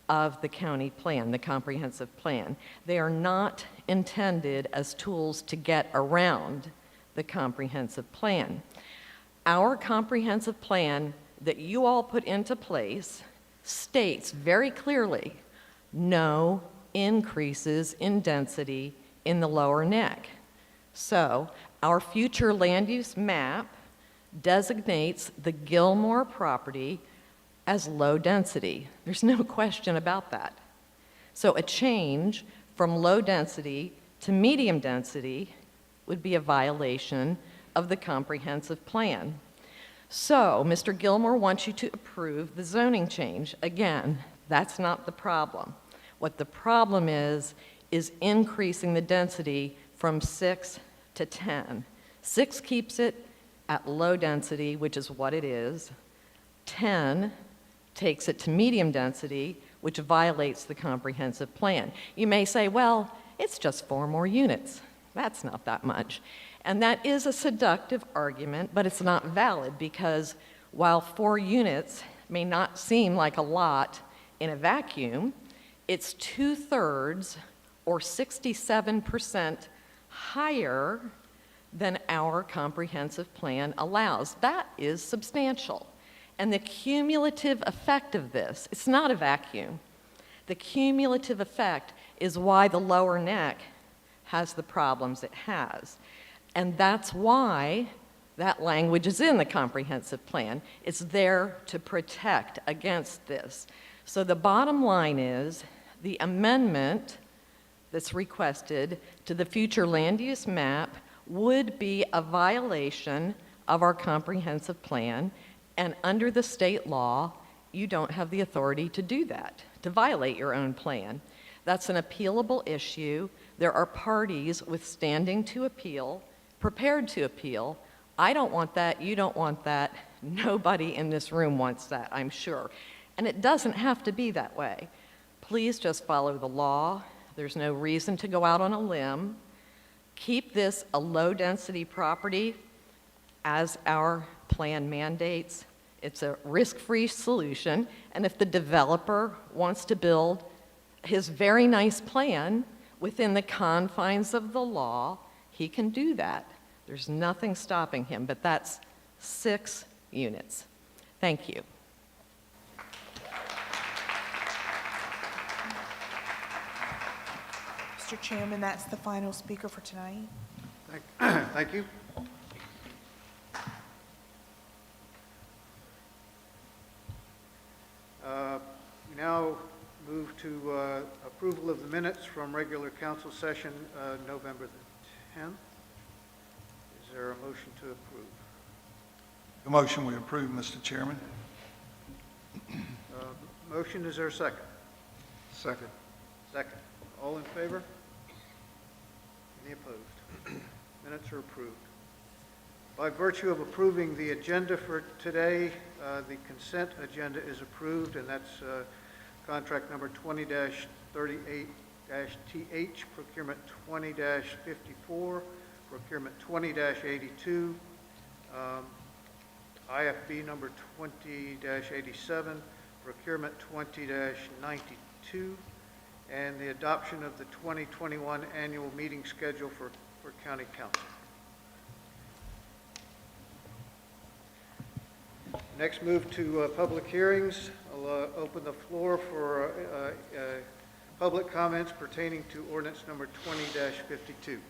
of the county plan, the comprehensive plan. They are not intended as tools to get around the comprehensive plan. Our comprehensive plan that you all put into place states very clearly no increases in density in the lower neck. So our future land use map designates the Gilmore property as low density. There's no question about that. So a change from low density to medium density would be a violation of the comprehensive plan. So Mr. Gilmore wants you to approve the zoning change. Again, that's not the problem. What the problem is increasing the density from 6 to 10. 6 keeps it at low density, which is what it is. 10 takes it to medium density, which violates the comprehensive plan. You may say, well, it's just 4 more units. That's not that much. And that is a seductive argument, but it's not valid because while 4 units may not seem like a lot in a vacuum, it's 2/3 or 67% higher than our comprehensive plan allows. That is substantial. And the cumulative effect of this, it's not a vacuum. The cumulative effect is why the lower neck has the problems it has. And that's why that language is in the comprehensive plan. It's there to protect against this. So the bottom line is the amendment that's requested to the future land use map would be a violation of our comprehensive plan, and under the state law, you don't have the authority to do that, to violate your own plan. That's an appealable issue. There are parties withstanding to appeal, prepared to appeal. I don't want that, you don't want that, nobody in this room wants that, I'm sure. And it doesn't have to be that way. Please just follow the law. There's no reason to go out on a limb. Keep this a low-density property as our plan mandates. It's a risk-free solution, and if the developer wants to build his very nice plan within the confines of the law, he can do that. There's nothing stopping him, but that's 6 units. Thank you. Mr. Chairman, that's the final speaker for tonight. Thank you. We now move to approval of the minutes from regular council session November the 10th. Is there a motion to approve? The motion we approve, Mr. Chairman. Motion, is there a second? Second. Second. All in favor? Any opposed? Minutes are approved. By virtue of approving the agenda for today, the consent agenda is approved, and that's contract number 20-38-TH, procurement 20-54, procurement 20-82, IFB number 20-87, procurement 20-92, and the adoption of the 2021 annual meeting schedule for County Council. Next, move to public hearings. I'll open the floor for public comments pertaining to ordinance number 20-52.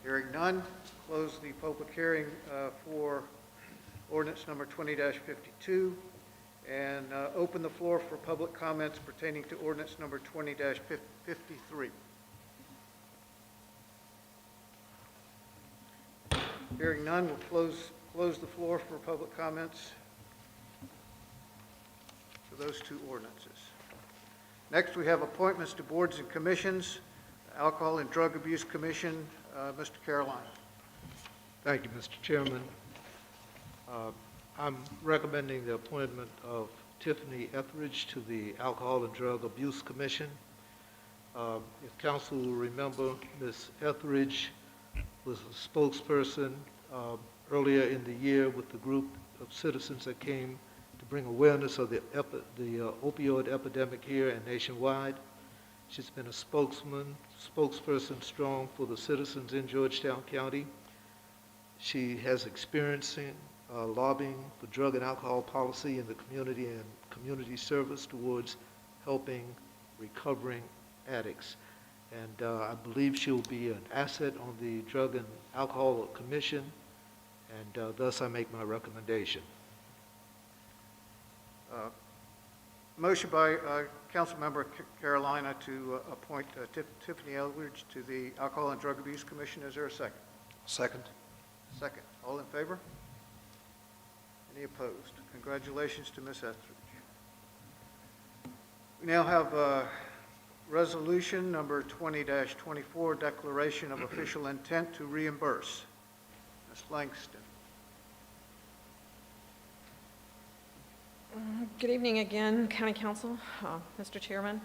Hearing none, close the public hearing for ordinance number 20-52 and open the floor for public comments pertaining to ordinance number 20-53. Hearing none, we'll close the floor for public comments for those 2 ordinances. Next, we have appointments to boards and commissions. Alcohol and Drug Abuse Commission, Mr. Caroline. Thank you, Mr. Chairman. I'm recommending the appointment of Tiffany Etheridge to the Alcohol and Drug Abuse Commission. If council will remember, Ms. Etheridge was a spokesperson earlier in the year with the group of citizens that came to bring awareness of the opioid epidemic here and nationwide. She's been a spokesperson strong for the citizens in Georgetown County. She has experience in lobbying for drug and alcohol policy in the community and community service towards helping recovering addicts. And I believe she'll be an asset on the Drug and Alcohol Commission, and thus I make my recommendation. Motion by Councilmember Carolina to appoint Tiffany Eldridge to the Alcohol and Drug Abuse Commission. Is there a second? Second. Second. All in favor? Any opposed? Congratulations to Ms. Etheridge. We now have resolution number 20-24, declaration of official intent to reimburse. Ms. Langston. Good evening again, County Council, Mr. Chairman.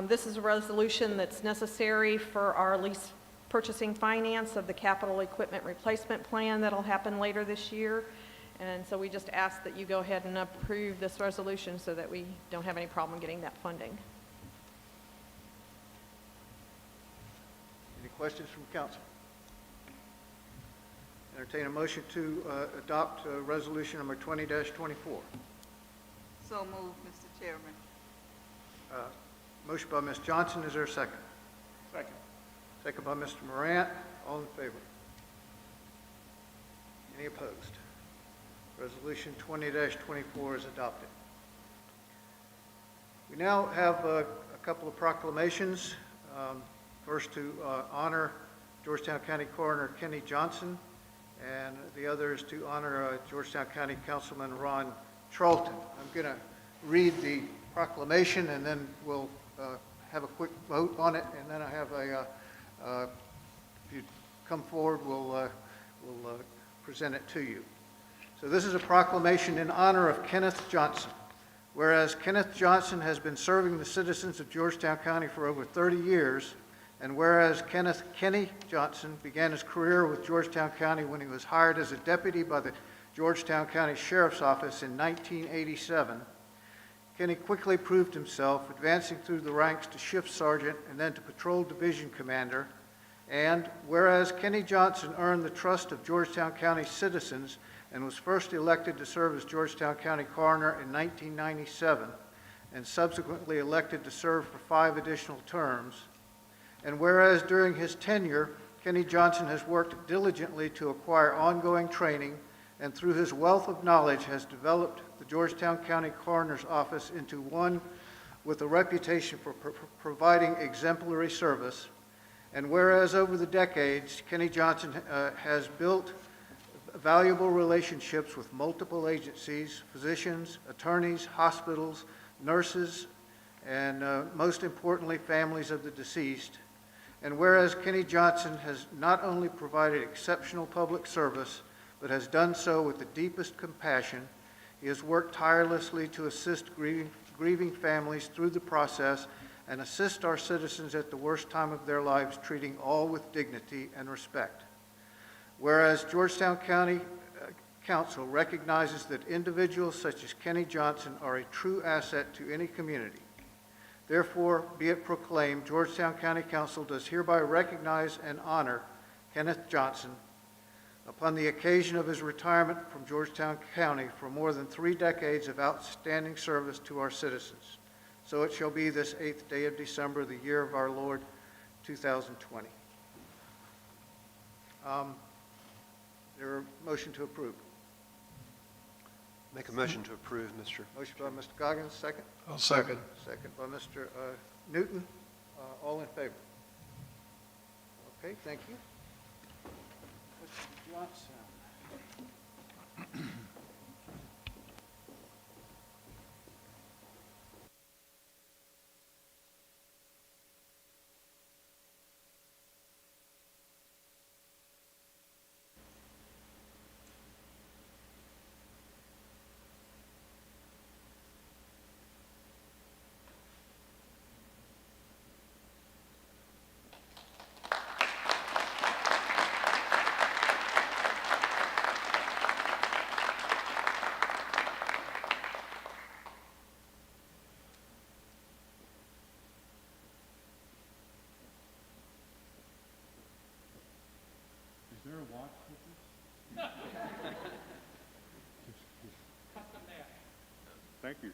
This is a resolution that's necessary for our lease purchasing finance of the capital equipment replacement plan that'll happen later this year. And so we just ask that you go ahead and approve this resolution so that we don't have any problem getting that funding. Any questions from council? Entertain a motion to adopt resolution number 20-24. So moved, Mr. Chairman. Motion by Ms. Johnson, is there a second? Second. Second by Mr. Morant, all in favor? Any opposed? Resolution 20-24 is adopted. We now have a couple of proclamations. First, to honor Georgetown County Coroner Kenny Johnson, and the other is to honor Georgetown County Councilman Ron Charlton. I'm going to read the proclamation, and then we'll have a quick vote on it, and then I have if you come forward, we'll present it to you. So this is a proclamation in honor of Kenneth Johnson. Whereas Kenneth Johnson has been serving the citizens of Georgetown County for over 30 years, and whereas Kenny Johnson began his career with Georgetown County when he was hired as a deputy by the Georgetown County Sheriff's Office in 1987, Kenny quickly proved himself, advancing through the ranks to shift sergeant and then to patrol division commander. And whereas Kenny Johnson earned the trust of Georgetown County citizens and was first elected to serve as Georgetown County Coroner in 1997, and subsequently elected to serve for 5 additional terms. And whereas during his tenure, Kenny Johnson has worked diligently to acquire ongoing training, and through his wealth of knowledge has developed the Georgetown County Coroner's Office into one with a reputation for providing exemplary service. And whereas over the decades, Kenny Johnson has built valuable relationships with multiple agencies, physicians, attorneys, hospitals, nurses, and most importantly, families of the deceased. And whereas Kenny Johnson has not only provided exceptional public service, but has done so with the deepest compassion, he has worked tirelessly to assist grieving families through the process and assist our citizens at the worst time of their lives, treating all with dignity and respect. Whereas Georgetown County Council recognizes that individuals such as Kenny Johnson are a true asset to any community. Therefore, be it proclaimed, Georgetown County Council does hereby recognize and honor Kenneth Johnson upon the occasion of his retirement from Georgetown County for more than 3 decades of outstanding service to our citizens. So it shall be this 8th day of December, the year of our Lord, 2020. There a motion to approve? Make a motion to approve, Mr. Motion by Mr. Goggins, second? I'll second. Second by Mr. Newton. All in favor? Okay, thank you. Mr. Johnson. Is there a watch with this? Thank you.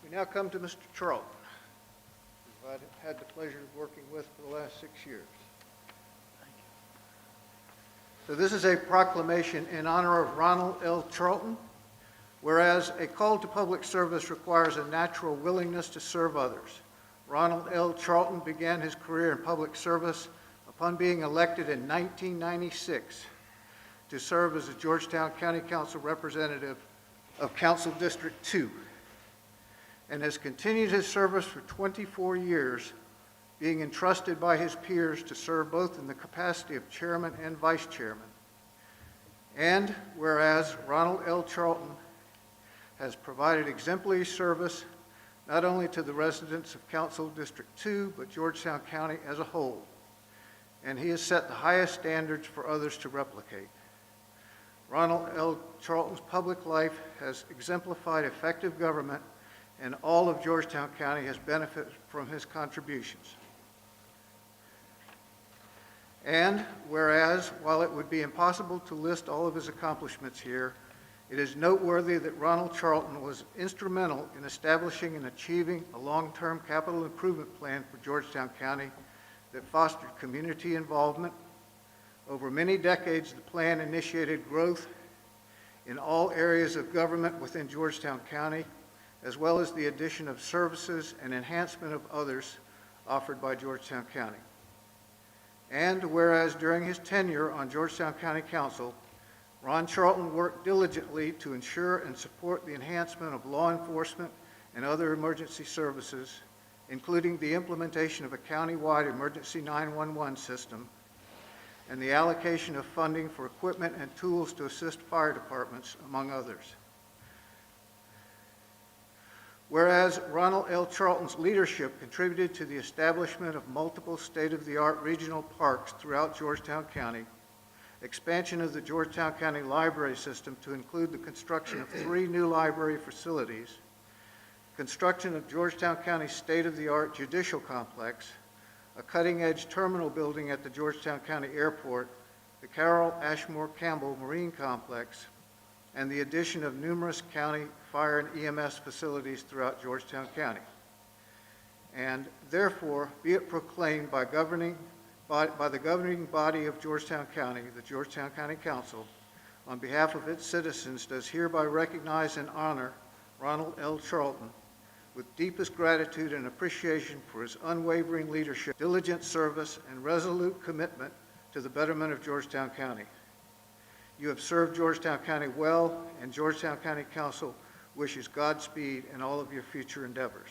We now come to Mr. Charlton, who I've had the pleasure of working with for the last 6 years. So this is a proclamation in honor of Ronald L. Charlton. Whereas a call to public service requires a natural willingness to serve others, Ronald L. Charlton began his career in public service upon being elected in 1996 to serve as a Georgetown County Council representative of Council District 2, and has continued his service for 24 years, being entrusted by his peers to serve both in the capacity of chairman and vice chairman. And whereas Ronald L. Charlton has provided exemplary service not only to the residents of Council District 2, but Georgetown County as a whole, and he has set the highest standards for others to replicate. Ronald L. Charlton's public life has exemplified effective government and all of Georgetown County has benefited from his contributions. And whereas, while it would be impossible to list all of his accomplishments here, it is noteworthy that Ronald Charlton was instrumental in establishing and achieving a long-term capital improvement plan for Georgetown County that fostered community involvement. Over many decades, the plan initiated growth in all areas of government within Georgetown County, as well as the addition of services and enhancement of others offered by Georgetown County. And whereas during his tenure on Georgetown County Council, Ron Charlton worked diligently to ensure and support the enhancement of law enforcement and other emergency services, including the implementation of a county-wide emergency 911 system and the allocation of funding for equipment and tools to assist fire departments, among others. Whereas Ronald L. Charlton's leadership contributed to the establishment of multiple state-of-the-art regional parks throughout Georgetown County, expansion of the Georgetown County library system to include the construction of 3 new library facilities, construction of Georgetown County state-of-the-art judicial complex, a cutting-edge terminal building at the Georgetown County Airport, the Carroll Ashmore Campbell Marine Complex, and the addition of numerous county fire and EMS facilities throughout Georgetown County. And therefore, be it proclaimed by the governing body of Georgetown County, the Georgetown County Council, on behalf of its citizens, does hereby recognize and honor Ronald L. Charlton with deepest gratitude and appreciation for his unwavering leadership, diligent service, and resolute commitment to the betterment of Georgetown County. You have served Georgetown County well, and Georgetown County Council wishes Godspeed in all of your future endeavors.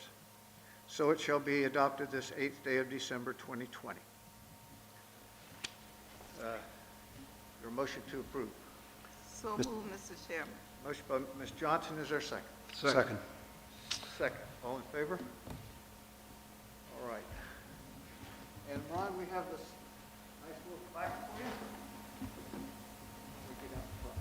So it shall be adopted this 8th day of December 2020. Your motion to approve. So moved, Mr. Chairman. Motion by Ms. Johnson. Is there a second? Second. Second. All in favor? All right. And Ron, we have this nice little plaque for you. We get out front.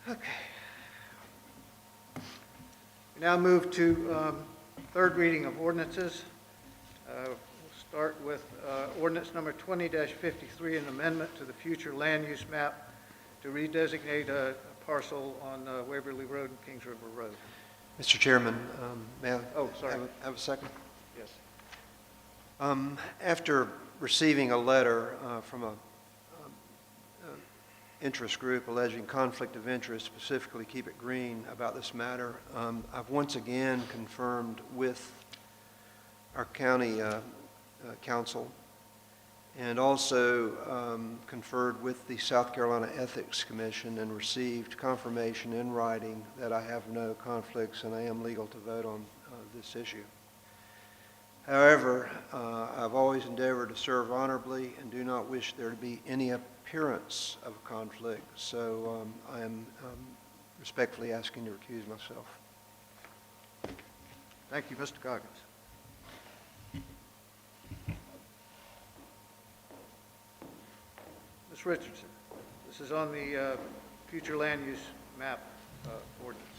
Okay. We now move to third reading of ordinances. We'll start with ordinance number 20-53, an amendment to the future land use map to redesignate a parcel on Waverly Road and Kings River Road. Mr. Chairman, may I sorry. have a second? Yes. After receiving a letter from a interest group alleging conflict of interest, specifically Keep It Green, about this matter, I've once again confirmed with our county council and also conferred with the South Carolina Ethics Commission and received confirmation in writing that I have no conflicts and I am legal to vote on this issue. However, I've always endeavored to serve honorably and do not wish there to be any appearance of a conflict, so I am respectfully asking to recuse myself. Thank you, Mr. Coggins. Ms. Richardson, This is on the future land use map ordinance.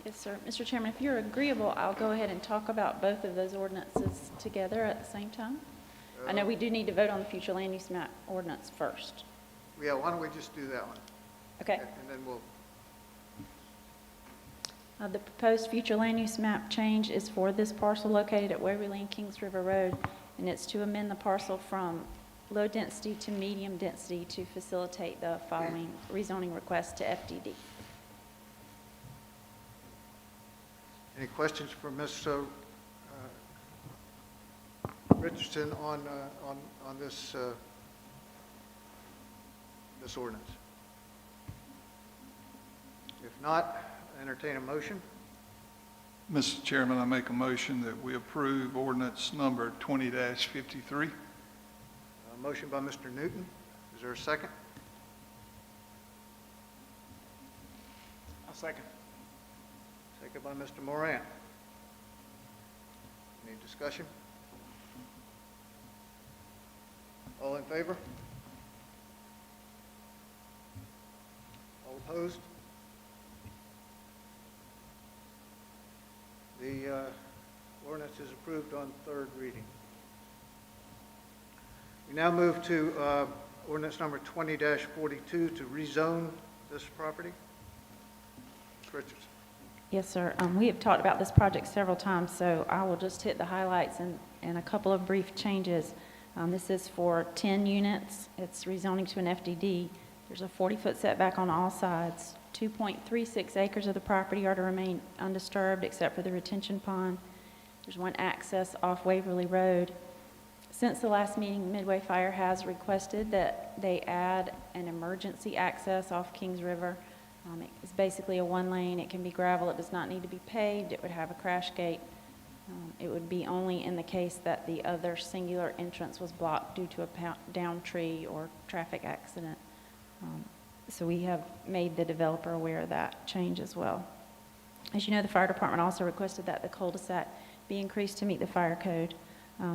Yes, sir. Mr. Chairman, if you're agreeable, I'll go ahead and talk about both of those ordinances together at the same time. I know we do need to vote on the future land use map ordinance first. Yeah, why don't we just do that one? Okay. And then we'll, The proposed future land use map change is for this parcel located at Waverly and Kings River Road, and it's to amend the parcel from low density to medium density to facilitate the following rezoning request to FDD. any questions for Ms. Richardson on this this ordinance? If not, entertain a motion. Mr. Chairman, I make a motion that we approve ordinance number 20-53. A motion by Mr. Newton. Is there a second? I'll second. Second by Mr. Moran. Any discussion? All in favor? All opposed? The ordinance is approved on third reading. We now move to ordinance number 20-42 to rezone this property. Ms. Richardson. Yes, sir. We have talked about this project several times, so I will just hit the highlights and a couple of brief changes. This is for 10 units. It's rezoning to an FDD. There's a 40-foot setback on all sides. 2.36 acres of the property are to remain undisturbed except for the retention pond. There's one access off Waverly Road. Since the last meeting, Midway Fire has requested that they add an emergency access off Kings River. It's basically a one-lane. It can be gravel. It does not need to be paved. It would have a crash gate. It would be only in the case that the other singular entrance was blocked due to a downed tree or traffic accident. So we have made the developer aware of that change as well. As you know, the fire department also requested that the cul-de-sac be increased to meet the fire code.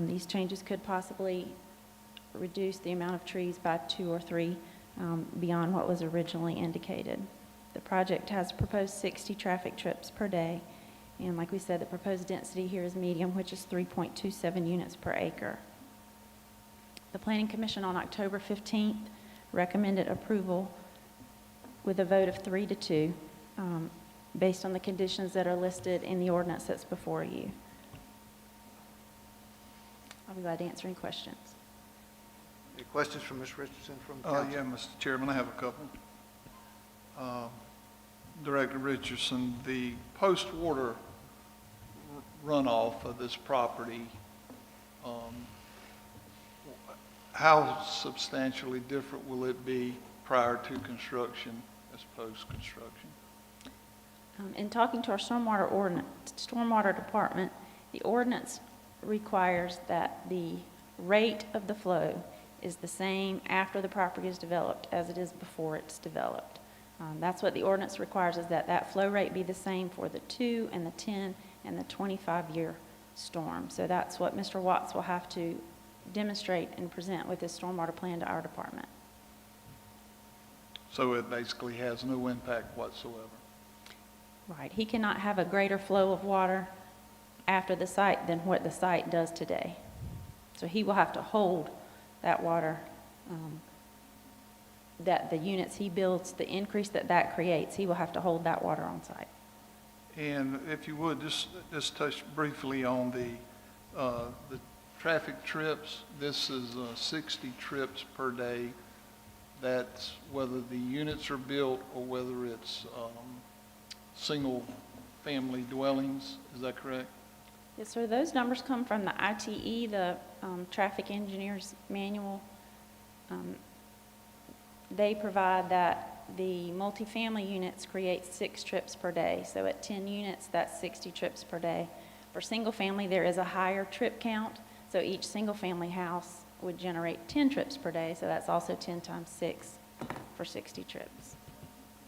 These changes could possibly reduce the amount of trees by 2 or 3 beyond what was originally indicated. The project has proposed 60 traffic trips per day, and like we said, the proposed density here is medium, which is 3.27 units per acre. The Planning Commission on October 15th recommended approval with a vote of 3-2, based on the conditions that are listed in the ordinance that's before you. I'll be glad to answer any questions. Any questions from Ms. Richardson from council? Yeah, Mr. Chairman, I have a couple. Director Richardson, the post-water runoff of this property, how substantially different will it be prior to construction as post-construction? In talking to our stormwater department, the ordinance requires that the rate of the flow is the same after the property is developed as it is before it's developed. That's what the ordinance requires, is that that flow rate be the same for the 2 and the 10 and the 25-year storm. So that's what Mr. Watts will have to demonstrate and present with his stormwater plan to our department. So it basically has no impact whatsoever? Right. He cannot have a greater flow of water after the site than what the site does today. So he will have to hold that water, that the units he builds, the increase that creates, he will have to hold that water on site. And if you would, just touch briefly on the traffic trips. This is 60 trips per day. That's whether the units are built or whether it's single-family dwellings. Is that correct? Yes, sir. Those numbers come from the ITE, the Traffic Engineers Manual. They provide that the multifamily units create 6 trips per day. So at 10 units, that's 60 trips per day. For single family, there is a higher trip count. So each single family house would generate 10 trips per day. So that's also 10 times 6 for 60 trips.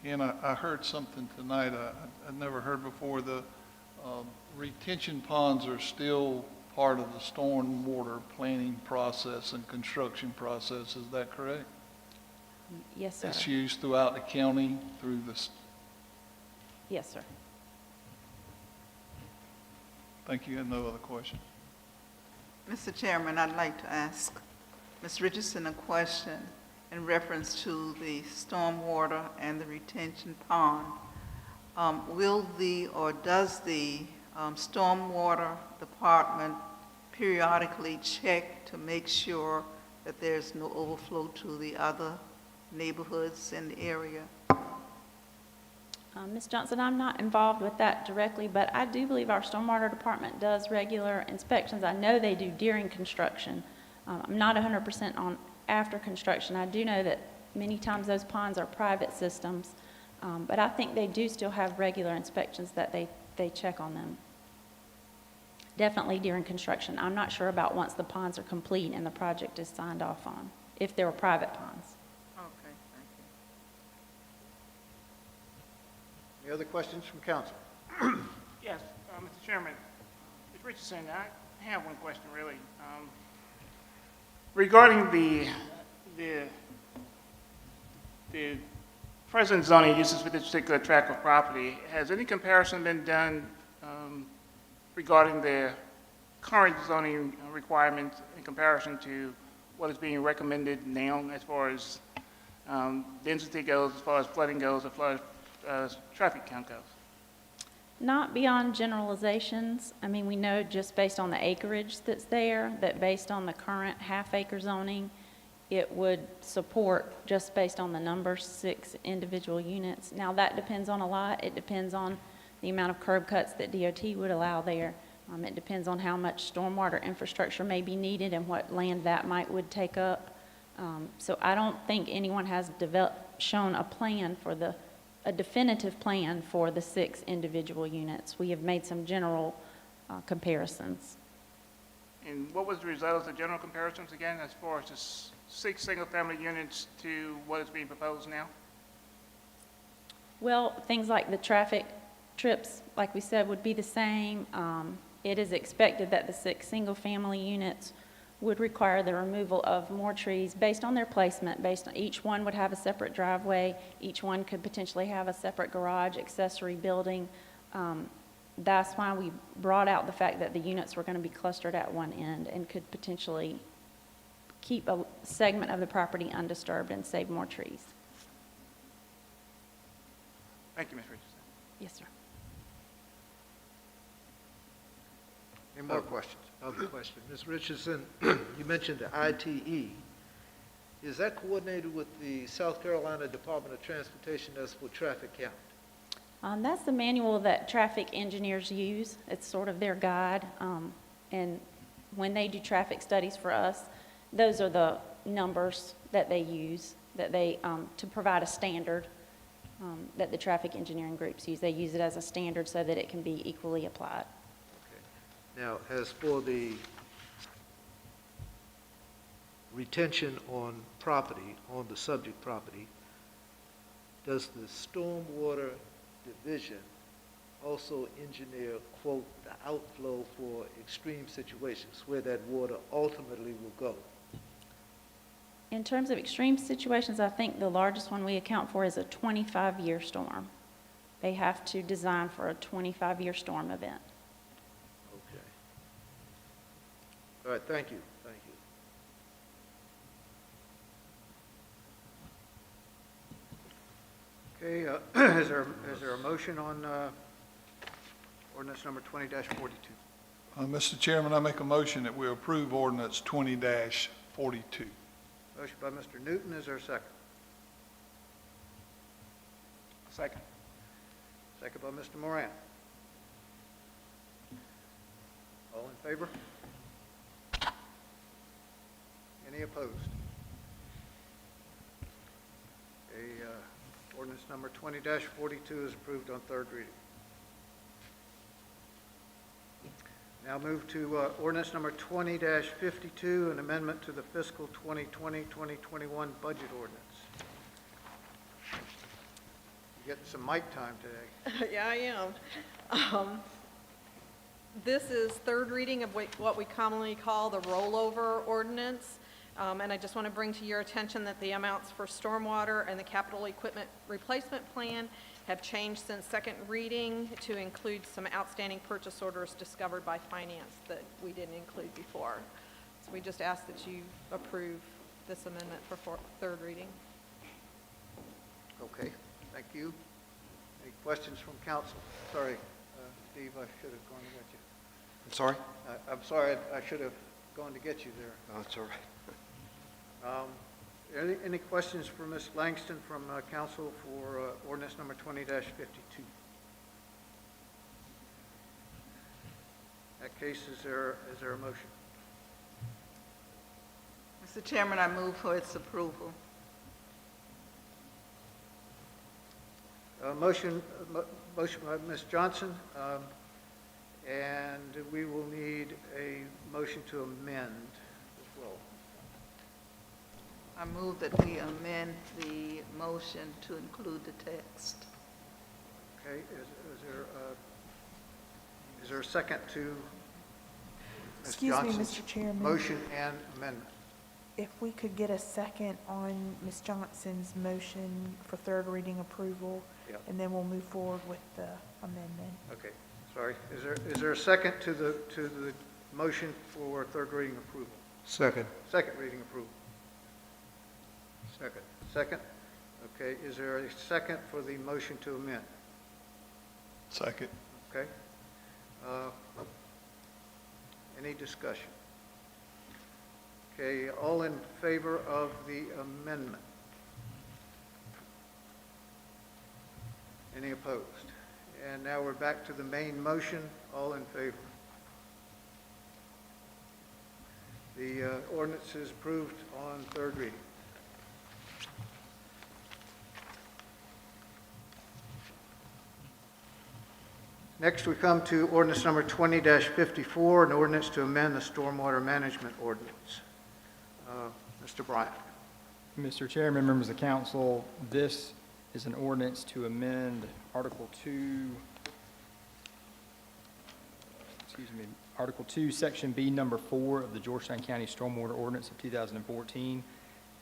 And I heard something tonight I'd never heard before. The retention ponds are still part of the stormwater planning process and construction process. Is that correct? Yes, sir. It's used throughout the county through this. Yes, sir. Thank you, and no other questions. Mr. Chairman, I'd like to ask Ms. Richardson a question in reference to the stormwater and the retention pond. Does the stormwater department periodically check to make sure that there's no overflow to the other neighborhoods in the area? Ms. Johnson, I'm not involved with that directly, but I do believe our stormwater department does regular inspections. I know they do during construction. I'm not 100% on after construction. I do know that many times those ponds are private systems, but I think they do still have regular inspections that they check on them. Definitely during construction. I'm not sure about once the ponds are complete and the project is signed off on, if there were private ponds. Okay, thank you. Any other questions from council? Yes, Mr. Chairman. Ms. Richardson, I have one question, really. Regarding the present zoning uses for this particular tract of property, has any comparison been done regarding the current zoning requirements in comparison to what is being recommended now as far as density goes, as far as flooding goes, as far as traffic count goes? Not beyond generalizations. I mean, we know just based on the acreage that's there, that based on the current half-acre zoning, it would support, just based on the number, 6 individual units. Now, that depends on a lot. It depends on the amount of curb cuts that DOT would allow there. It depends on how much stormwater infrastructure may be needed and what land that would take up. So I don't think anyone has shown a plan for a definitive plan for the 6 individual units. We have made some general comparisons. And what was the result of the general comparisons again, as far as the 6 single-family units to what is being proposed now? Well, things like the traffic trips, like we said, would be the same. It is expected that the 6 single-family units would require the removal of more trees based on their placement. Based on each one would have a separate driveway. Each one could potentially have a separate garage, accessory building. That's why we brought out the fact that the units were going to be clustered at one end and could potentially keep a segment of the property undisturbed and save more trees. Thank you, Ms. Richardson. Yes, sir. Any more questions? Other question. Ms. Richardson, you mentioned the ITE. Is that coordinated with the South Carolina Department of Transportation as for traffic count? That's the manual that traffic engineers use. It's sort of their guide. And when they do traffic studies for us, those are the numbers that they use to provide a standard that the traffic engineering groups use. They use it as a standard so that it can be equally applied. Now, as for the retention on property, on the subject property, does the Stormwater Division also engineer, quote, the outflow for extreme situations where that water ultimately will go? In terms of extreme situations, I think the largest one we account for is a 25-year storm. They have to design for a 25-year storm event. Okay. All right, thank you. Thank you. Okay, is there a motion on ordinance number 20-42? Mr. Chairman, I make a motion that we approve ordinance 20-42. Motion by Mr. Newton, is there a second? Second. Second by Mr. Moran. All in favor? Any opposed? Ordinance number 20-42 is approved on third reading. Now move to ordinance number 20-52, an amendment to the fiscal 2020-2021 budget ordinance. You're getting some mic time today. Yeah, I am. This is third reading of what we commonly call the rollover ordinance. And I just want to bring to your attention that the amounts for stormwater and the capital equipment replacement plan have changed since second reading to include some outstanding purchase orders discovered by finance that we didn't include before. So we just ask that you approve this amendment for third reading. Okay, thank you. Any questions from council? Sorry, Steve, I should have gone to get you. I'm sorry? I'm sorry, I should have gone to get you there. Oh, it's all right. Any questions for Ms. Langston from council for ordinance number 20-52? In that case, is there a motion? Mr. Chairman, I move for its approval. Motion by Ms. Johnson, and we will need a motion to amend as well. I move that we amend the motion to include the text. Okay, is there a second to Ms. Excuse me, Johnson's Mr. Chairman. motion and amendment? If we could get a second on Ms. Johnson's motion for third reading approval, Yep. and then we'll move forward with the amendment. Okay, sorry. Is there a second to the motion for third reading approval? Second. Second reading approval. Second. Second? Okay, is there a second for the motion to amend? Second. Okay. Any discussion? Okay, all in favor of the amendment? Any opposed? And now we're back to the main motion. All in favor? The ordinance is approved on third reading. Next, we come to ordinance number 20-54, an ordinance to amend the stormwater management ordinance. Mr. Bryant. Mr. Chairman, members of council, this is an ordinance to amend Article 2, Article 2, Section B, Number 4 of the Georgetown County Stormwater Ordinance of 2014.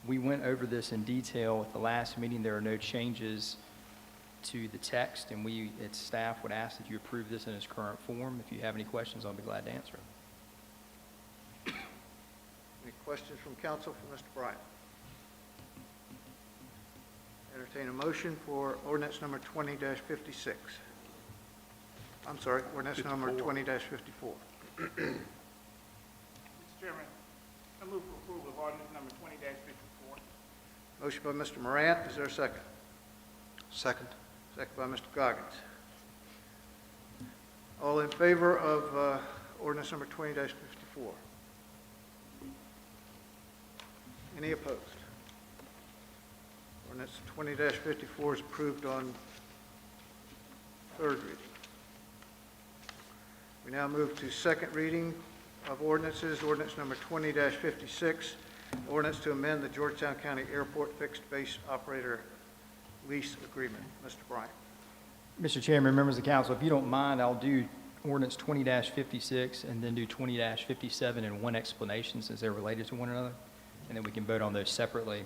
We went over this in detail at the last meeting. There are no changes to the text, and we, its staff, would ask that you approve this in its current form. If you have any questions, I'll be glad to answer them. Any questions from council for Mr. Bryant? Entertain a motion for ordinance number 20-56. I'm sorry, ordinance number 20-54. Mr. Chairman, I move for approval of ordinance number 20-54. Motion by Mr. Morant. Is there a second? Second. Second by Mr. Goggins. All in favor of ordinance number 20-54? Any opposed? Ordinance 20-54 is approved on third reading. We now move to second reading of ordinances. Ordinance number 20-56, ordinance to amend the Georgetown County Airport Fixed Base Operator Lease Agreement. Mr. Bryant. Mr. Chairman, members of council, if you don't mind, I'll do ordinance 20-56 and then do 20-57 in one explanation since they're related to one another, and then we can vote on those separately.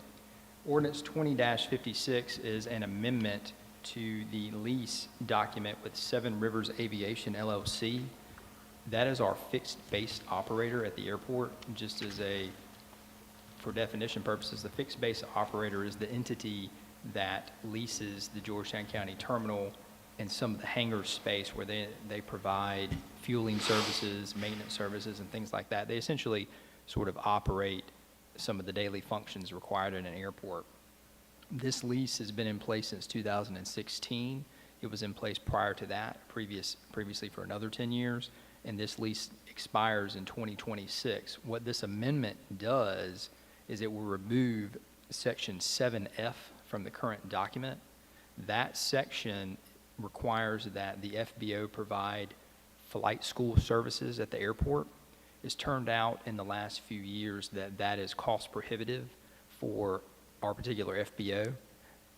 Ordinance 20-56 is an amendment to the lease document with Seven Rivers Aviation LLC. That is our fixed base operator at the airport. Just as for definition purposes, the fixed base operator is the entity that leases the Georgetown County terminal and some of the hangar space where they provide fueling services, maintenance services, and things like that. They essentially sort of operate some of the daily functions required in an airport. This lease has been in place since 2016. It was in place prior to that, previously for another 10 years, and this lease expires in 2026. What this amendment does is it will remove Section 7F from the current document. That section requires that the FBO provide flight school services at the airport. It's turned out in the last few years that that is cost prohibitive for our particular FBO,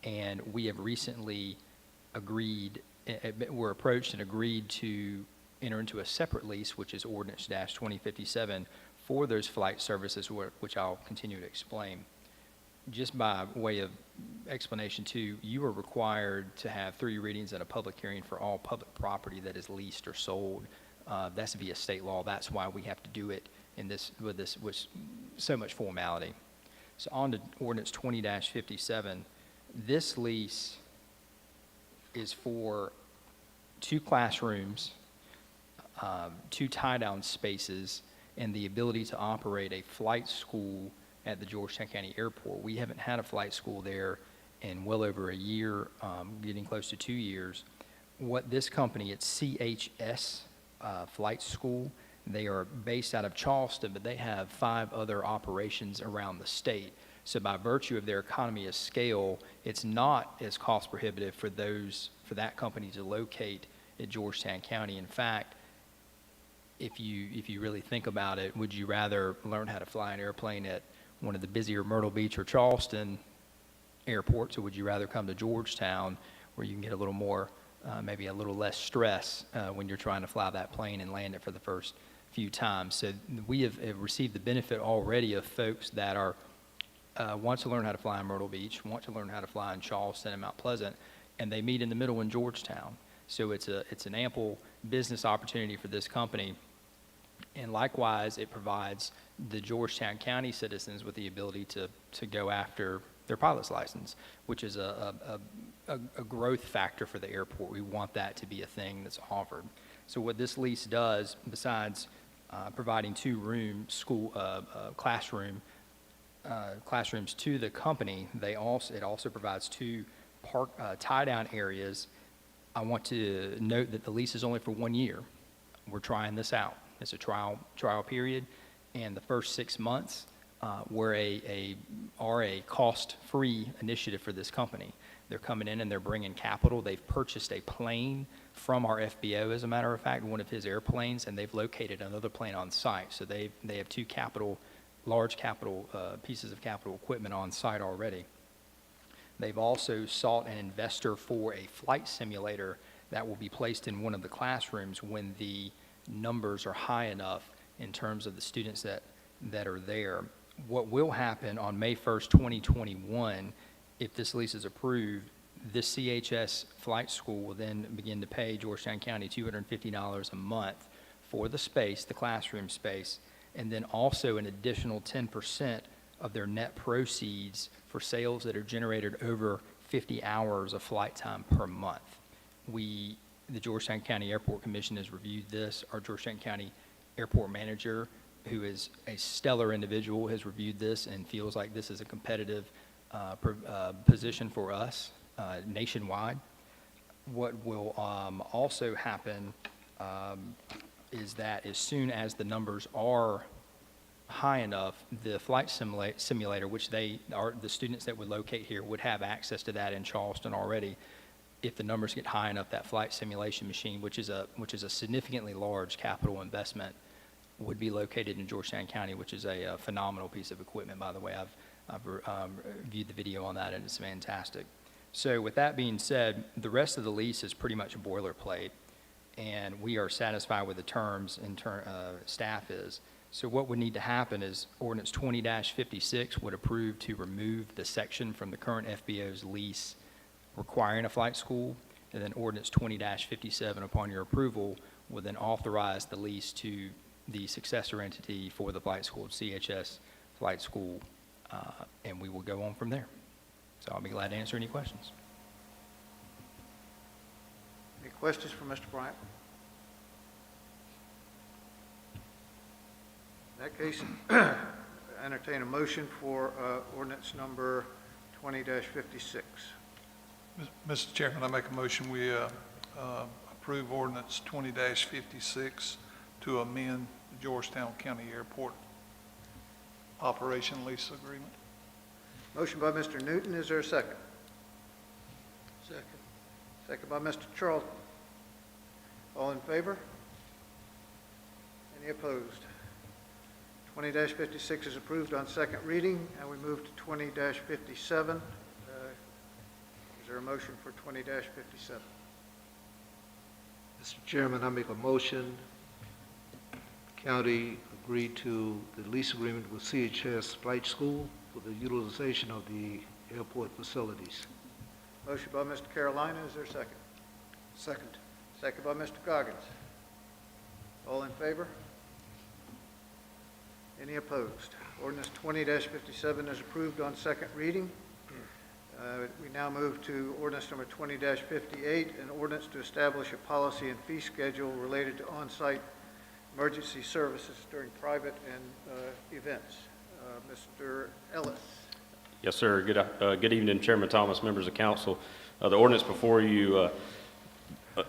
and we have recently were approached and agreed to enter into a separate lease, which is ordinance-2057, for those flight services, which I'll continue to explain. Just by way of explanation too, you are required to have 3 readings at a public hearing for all public property that is leased or sold. That's via state law. That's why we have to do it with so much formality. So on to ordinance 20-57. This lease is for 2 classrooms, 2 tie-down spaces, and the ability to operate a flight school at the Georgetown County Airport. We haven't had a flight school there in well over a year, getting close to 2 years. What this company, it's CHS Flight School. They are based out of Charleston, but they have 5 other operations around the state. So by virtue of their economy of scale, it's not as cost prohibitive for that company to locate at Georgetown County. In fact, if you really think about it, would you rather learn how to fly an airplane at one of the busier Myrtle Beach or Charleston airports, or would you rather come to Georgetown where you can get a little more, maybe a little less stress when you're trying to fly that plane and land it for the first few times? So we have received the benefit already of folks that are want to learn how to fly in Myrtle Beach, want to learn how to fly in Charleston and Mount Pleasant, and they meet in the middle in Georgetown. So it's an ample business opportunity for this company. And likewise, it provides the Georgetown County citizens with the ability to go after their pilot's license, which is a growth factor for the airport. We want that to be a thing that's offered. So what this lease does, besides providing 2 classrooms to the company, it also provides 2 tie-down areas. I want to note that the lease is only for 1 year. We're trying this out. It's a trial period, and the first 6 months are a cost-free initiative for this company. They're coming in and they're bringing capital. They've purchased a plane from our FBO, as a matter of fact, one of his airplanes, and they've located another plane on site. So they have 2 large capital pieces of capital equipment on site already. They've also sought an investor for a flight simulator that will be placed in one of the classrooms when the numbers are high enough in terms of the students that are there. What will happen on May 1st, 2021, if this lease is approved, this CHS flight school will then begin to pay Georgetown County $250 a month for the space, the classroom space, and then also an additional 10% of their net proceeds for sales that are generated over 50 hours of flight time per month. The Georgetown County Airport Commission has reviewed this. Our Georgetown County Airport Manager, who is a stellar individual, has reviewed this and feels like this is a competitive position for us nationwide. What will also happen is that as soon as the numbers are high enough, the flight simulator, which the students that would locate here would have access to that in Charleston already. If the numbers get high enough, that flight simulation machine, which is a significantly large capital investment, would be located in Georgetown County, which is a phenomenal piece of equipment, by the way. I've viewed the video on that, and it's fantastic. So with that being said, the rest of the lease is pretty much a boilerplate, and we are satisfied with the terms staff is. So what would need to happen is Ordinance 20-56 would approve to remove the section from the current FBO's lease requiring a flight school, and then Ordinance 20-57, upon your approval, will then authorize the lease to the successor entity for the flight school, CHS Flight School, and we will go on from there. So I'll be glad to answer any questions. Any questions for Mr. Bryant? In that case, entertain a motion for ordinance number 20-56. Mr. Chairman, I make a motion we approve ordinance 20-56 to amend the Georgetown County Airport operation lease agreement. Motion by Mr. Newton. Is there a second? Second. Second by Mr. Charlton. All in favor? Any opposed? 20-56 is approved on second reading, and we move to 20-57. Is there a motion for 20-57? Mr. Chairman, I make a motion county agree to the lease agreement with CHS Flight School for the utilization of the airport facilities. Motion by Mr. Carolina, is there a second? Second. Second by Mr. Goggins. All in favor? Any opposed? Ordinance 20-57 is approved on second reading. We now move to ordinance number 20-58, an ordinance to establish a policy and fee schedule related to on-site emergency services during private and events. Mr. Ellis. Yes, sir. Good evening, Chairman Thomas, members of council. The ordinance before you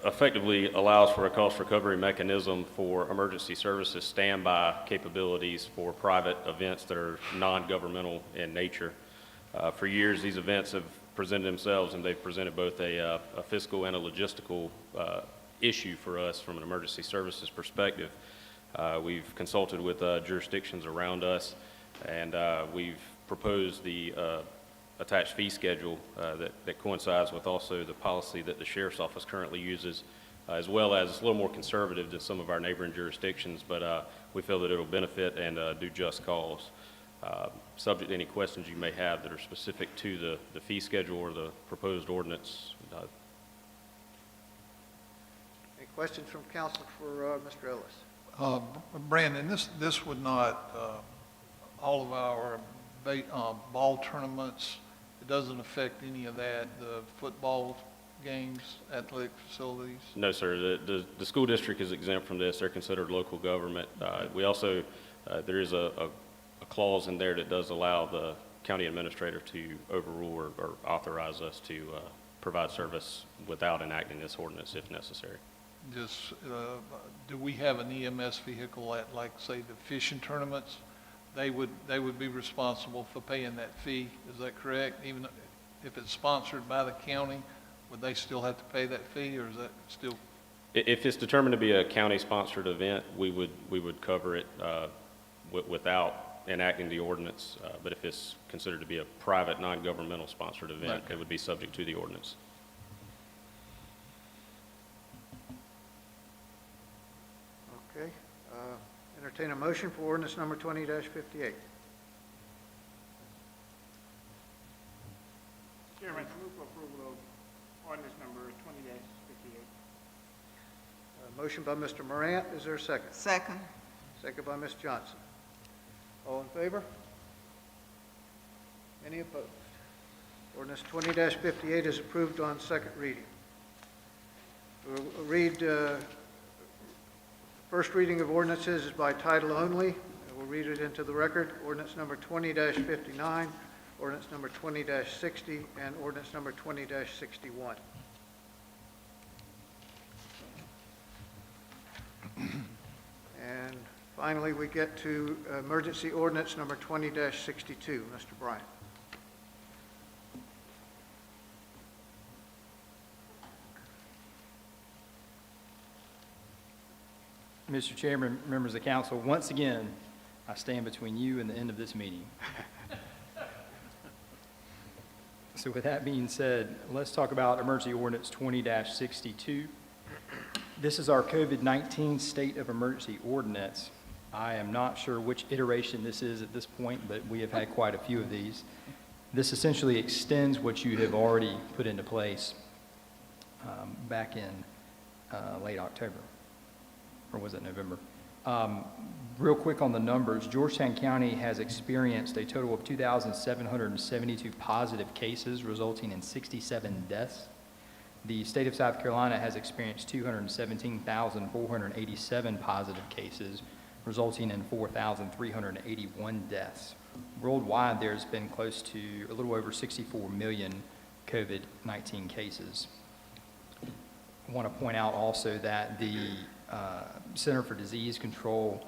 effectively allows for a cost recovery mechanism for emergency services standby capabilities for private events that are non-governmental in nature. For years, these events have presented themselves, and they've presented both a fiscal and a logistical issue for us from an emergency services perspective. We've consulted with jurisdictions around us, and we've proposed the attached fee schedule that coincides with also the policy that the Sheriff's Office currently uses, as well as it's a little more conservative than some of our neighboring jurisdictions, but we feel that it'll benefit and do just cause. Subject to any questions you may have that are specific to the fee schedule or the proposed ordinance. Any questions from council for Mr. Ellis? Brandon, this would not, all of our ball tournaments, it doesn't affect any of that, the football games, athletic facilities? No, sir. The school district is exempt from this. They're considered local government. We also, there is a clause in there that does allow the county administrator to overrule or authorize us to provide service without enacting this ordinance if necessary. Just, do we have an EMS vehicle at, like, say, the fishing tournaments? They would be responsible for paying that fee, is that correct? Even if it's sponsored by the county, would they still have to pay that fee, or is that still? If it's determined to be a county-sponsored event, we would cover it without enacting the ordinance. But if it's considered to be a private, non-governmental sponsored event, it would be subject to the ordinance. Okay. Entertain a motion for ordinance number 20-58. Chairman, move for approval of ordinance number 20-58. Motion by Mr. Morant, is there a second? Second. Second by Ms. Johnson. All in favor? Any opposed? Ordinance 20-58 is approved on second reading. We'll read, first reading of ordinances is by title only. We'll read it into the record. Ordinance number 20-59, ordinance number 20-60, and ordinance number 20-61. And finally, we get to emergency ordinance number 20-62. Mr. Bryant. Mr. Chairman, members of the council, once again, I stand between you and the end of this meeting. So with that being said, let's talk about emergency ordinance 20-62. This is our COVID-19 state of emergency ordinance. I am not sure which iteration this is at this point, but we have had quite a few of these. This essentially extends what you have already put into place back in late October, or was it November? Real quick on the numbers, Georgetown County has experienced a total of 2,772 positive cases, resulting in 67 deaths. The state of South Carolina has experienced 217,487 positive cases, resulting in 4,381 deaths. Worldwide, there's been close to a little over 64 million COVID-19 cases. I want to point out also that the Center for Disease Control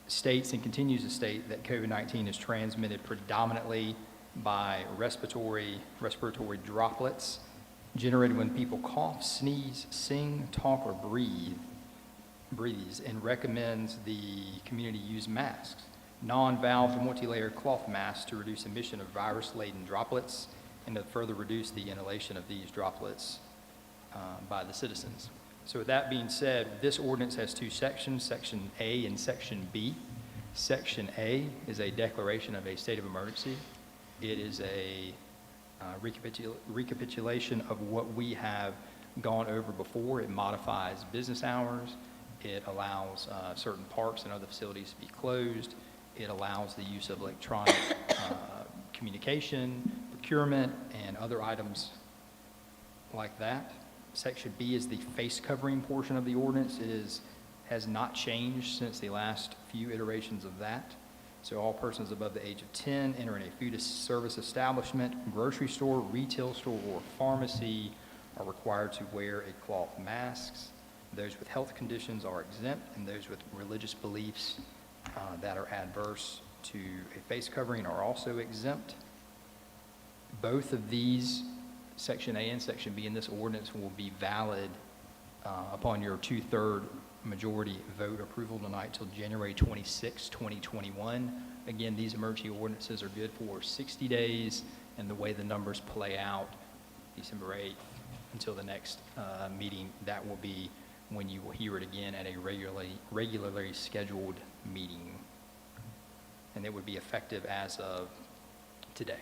states and continues to state that COVID-19 is transmitted predominantly by respiratory droplets generated when people cough, sneeze, sing, talk, or breathes, and recommends the community use masks, non-valved multi-layer cloth masks, to reduce emission of virus-laden droplets and to further reduce the inhalation of these droplets by the citizens. So with that being said, this ordinance has two sections, Section A and Section B. Section A is a declaration of a state of emergency. It is a recapitulation of what we have gone over before. It modifies business hours. It allows certain parks and other facilities to be closed. It allows the use of electronic communication, procurement, and other items like that. Section B is the face covering portion of the ordinance. It has not changed since the last few iterations of that. So all persons above the age of 10 entering a food service establishment, grocery store, retail store, or pharmacy are required to wear a cloth mask. Those with health conditions are exempt, and those with religious beliefs that are adverse to a face covering are also exempt. Both of these, Section A and Section B in this ordinance, will be valid upon your 2/3 majority vote approval tonight till January 26, 2021. Again, these emergency ordinances are good for 60 days, and the way the numbers play out, December 8th until the next meeting, that will be when you will hear it again at a regularly scheduled meeting. And it would be effective as of today.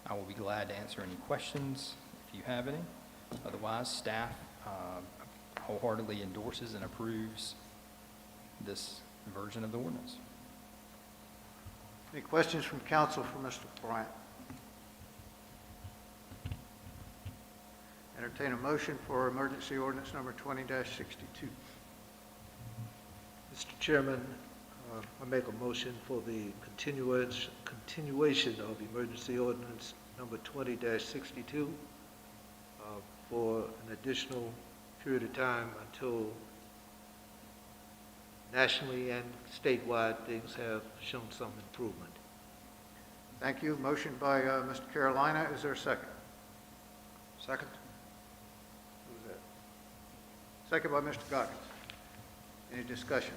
I will be glad to answer any questions if you have any. Otherwise, staff wholeheartedly endorses and approves this version of the ordinance. Any questions from council for Mr. Bryant? Entertain a motion for emergency ordinance number 20-62. Mr. Chairman, I make a motion for the continuation of emergency ordinance number 20-62 for an additional period of time until nationally and statewide things have shown some improvement. Thank you. Motion by Mr. Carolina. Is there a second? Second. Who's that? Second by Mr. Goggins. Any discussion?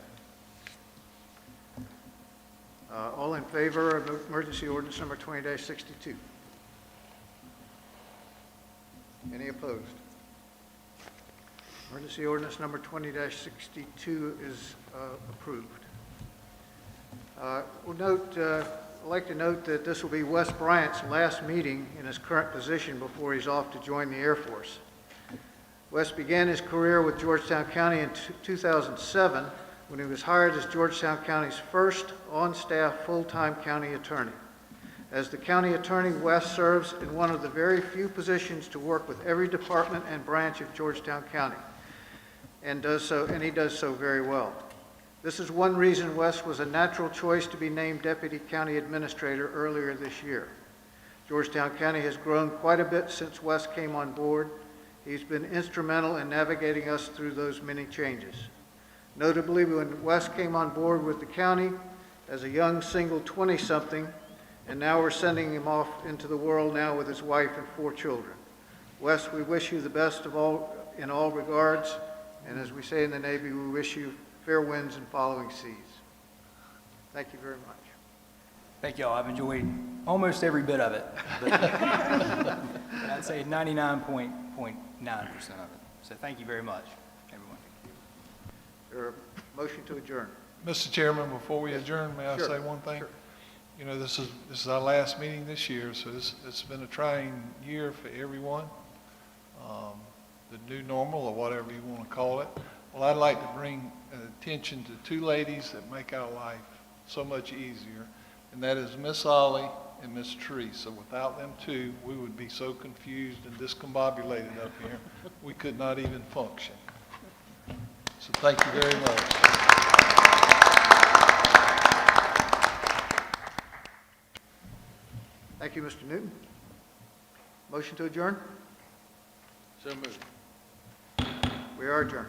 All in favor of emergency ordinance number 20-62? Any opposed? Emergency ordinance number 20-62 is approved. I'd like to note that this will be Wes Bryant's last meeting in his current position before he's off to join the Air Force. Wes began his career with Georgetown County in 2007 when he was hired as Georgetown County's first on-staff full-time county attorney. As the county attorney, Wes serves in one of the very few positions to work with every department and branch of Georgetown County, and he does so very well. This is one reason Wes was a natural choice to be named Deputy County Administrator earlier this year. Georgetown County has grown quite a bit since Wes came on board. He's been instrumental in navigating us through those many changes. Notably, when Wes came on board with the county as a young single 20-something, and now we're sending him off into the world now with his wife and 4 children. Wes, we wish you the best of all in all regards, and as we say in the Navy, we wish you fair winds and following seas. Thank you very much. Thank y'all. I've enjoyed almost every bit of it. But I'd say 99.9% of it. So thank you very much, everyone. Your motion to adjourn. Mr. Chairman, before we adjourn, may I Sure. say one thing? Sure. You know, this is our last meeting this year, so it's been a trying year for everyone. The new normal, or whatever you want to call it. Well, I'd like to bring attention to 2 ladies that make our life so much easier, and that is Miss Ollie and Miss Teresa. Without them 2, we would be so confused and discombobulated up here, we could not even function. So thank you very much. Thank you, Mr. Newton. Motion to adjourn? So moved. We are adjourned.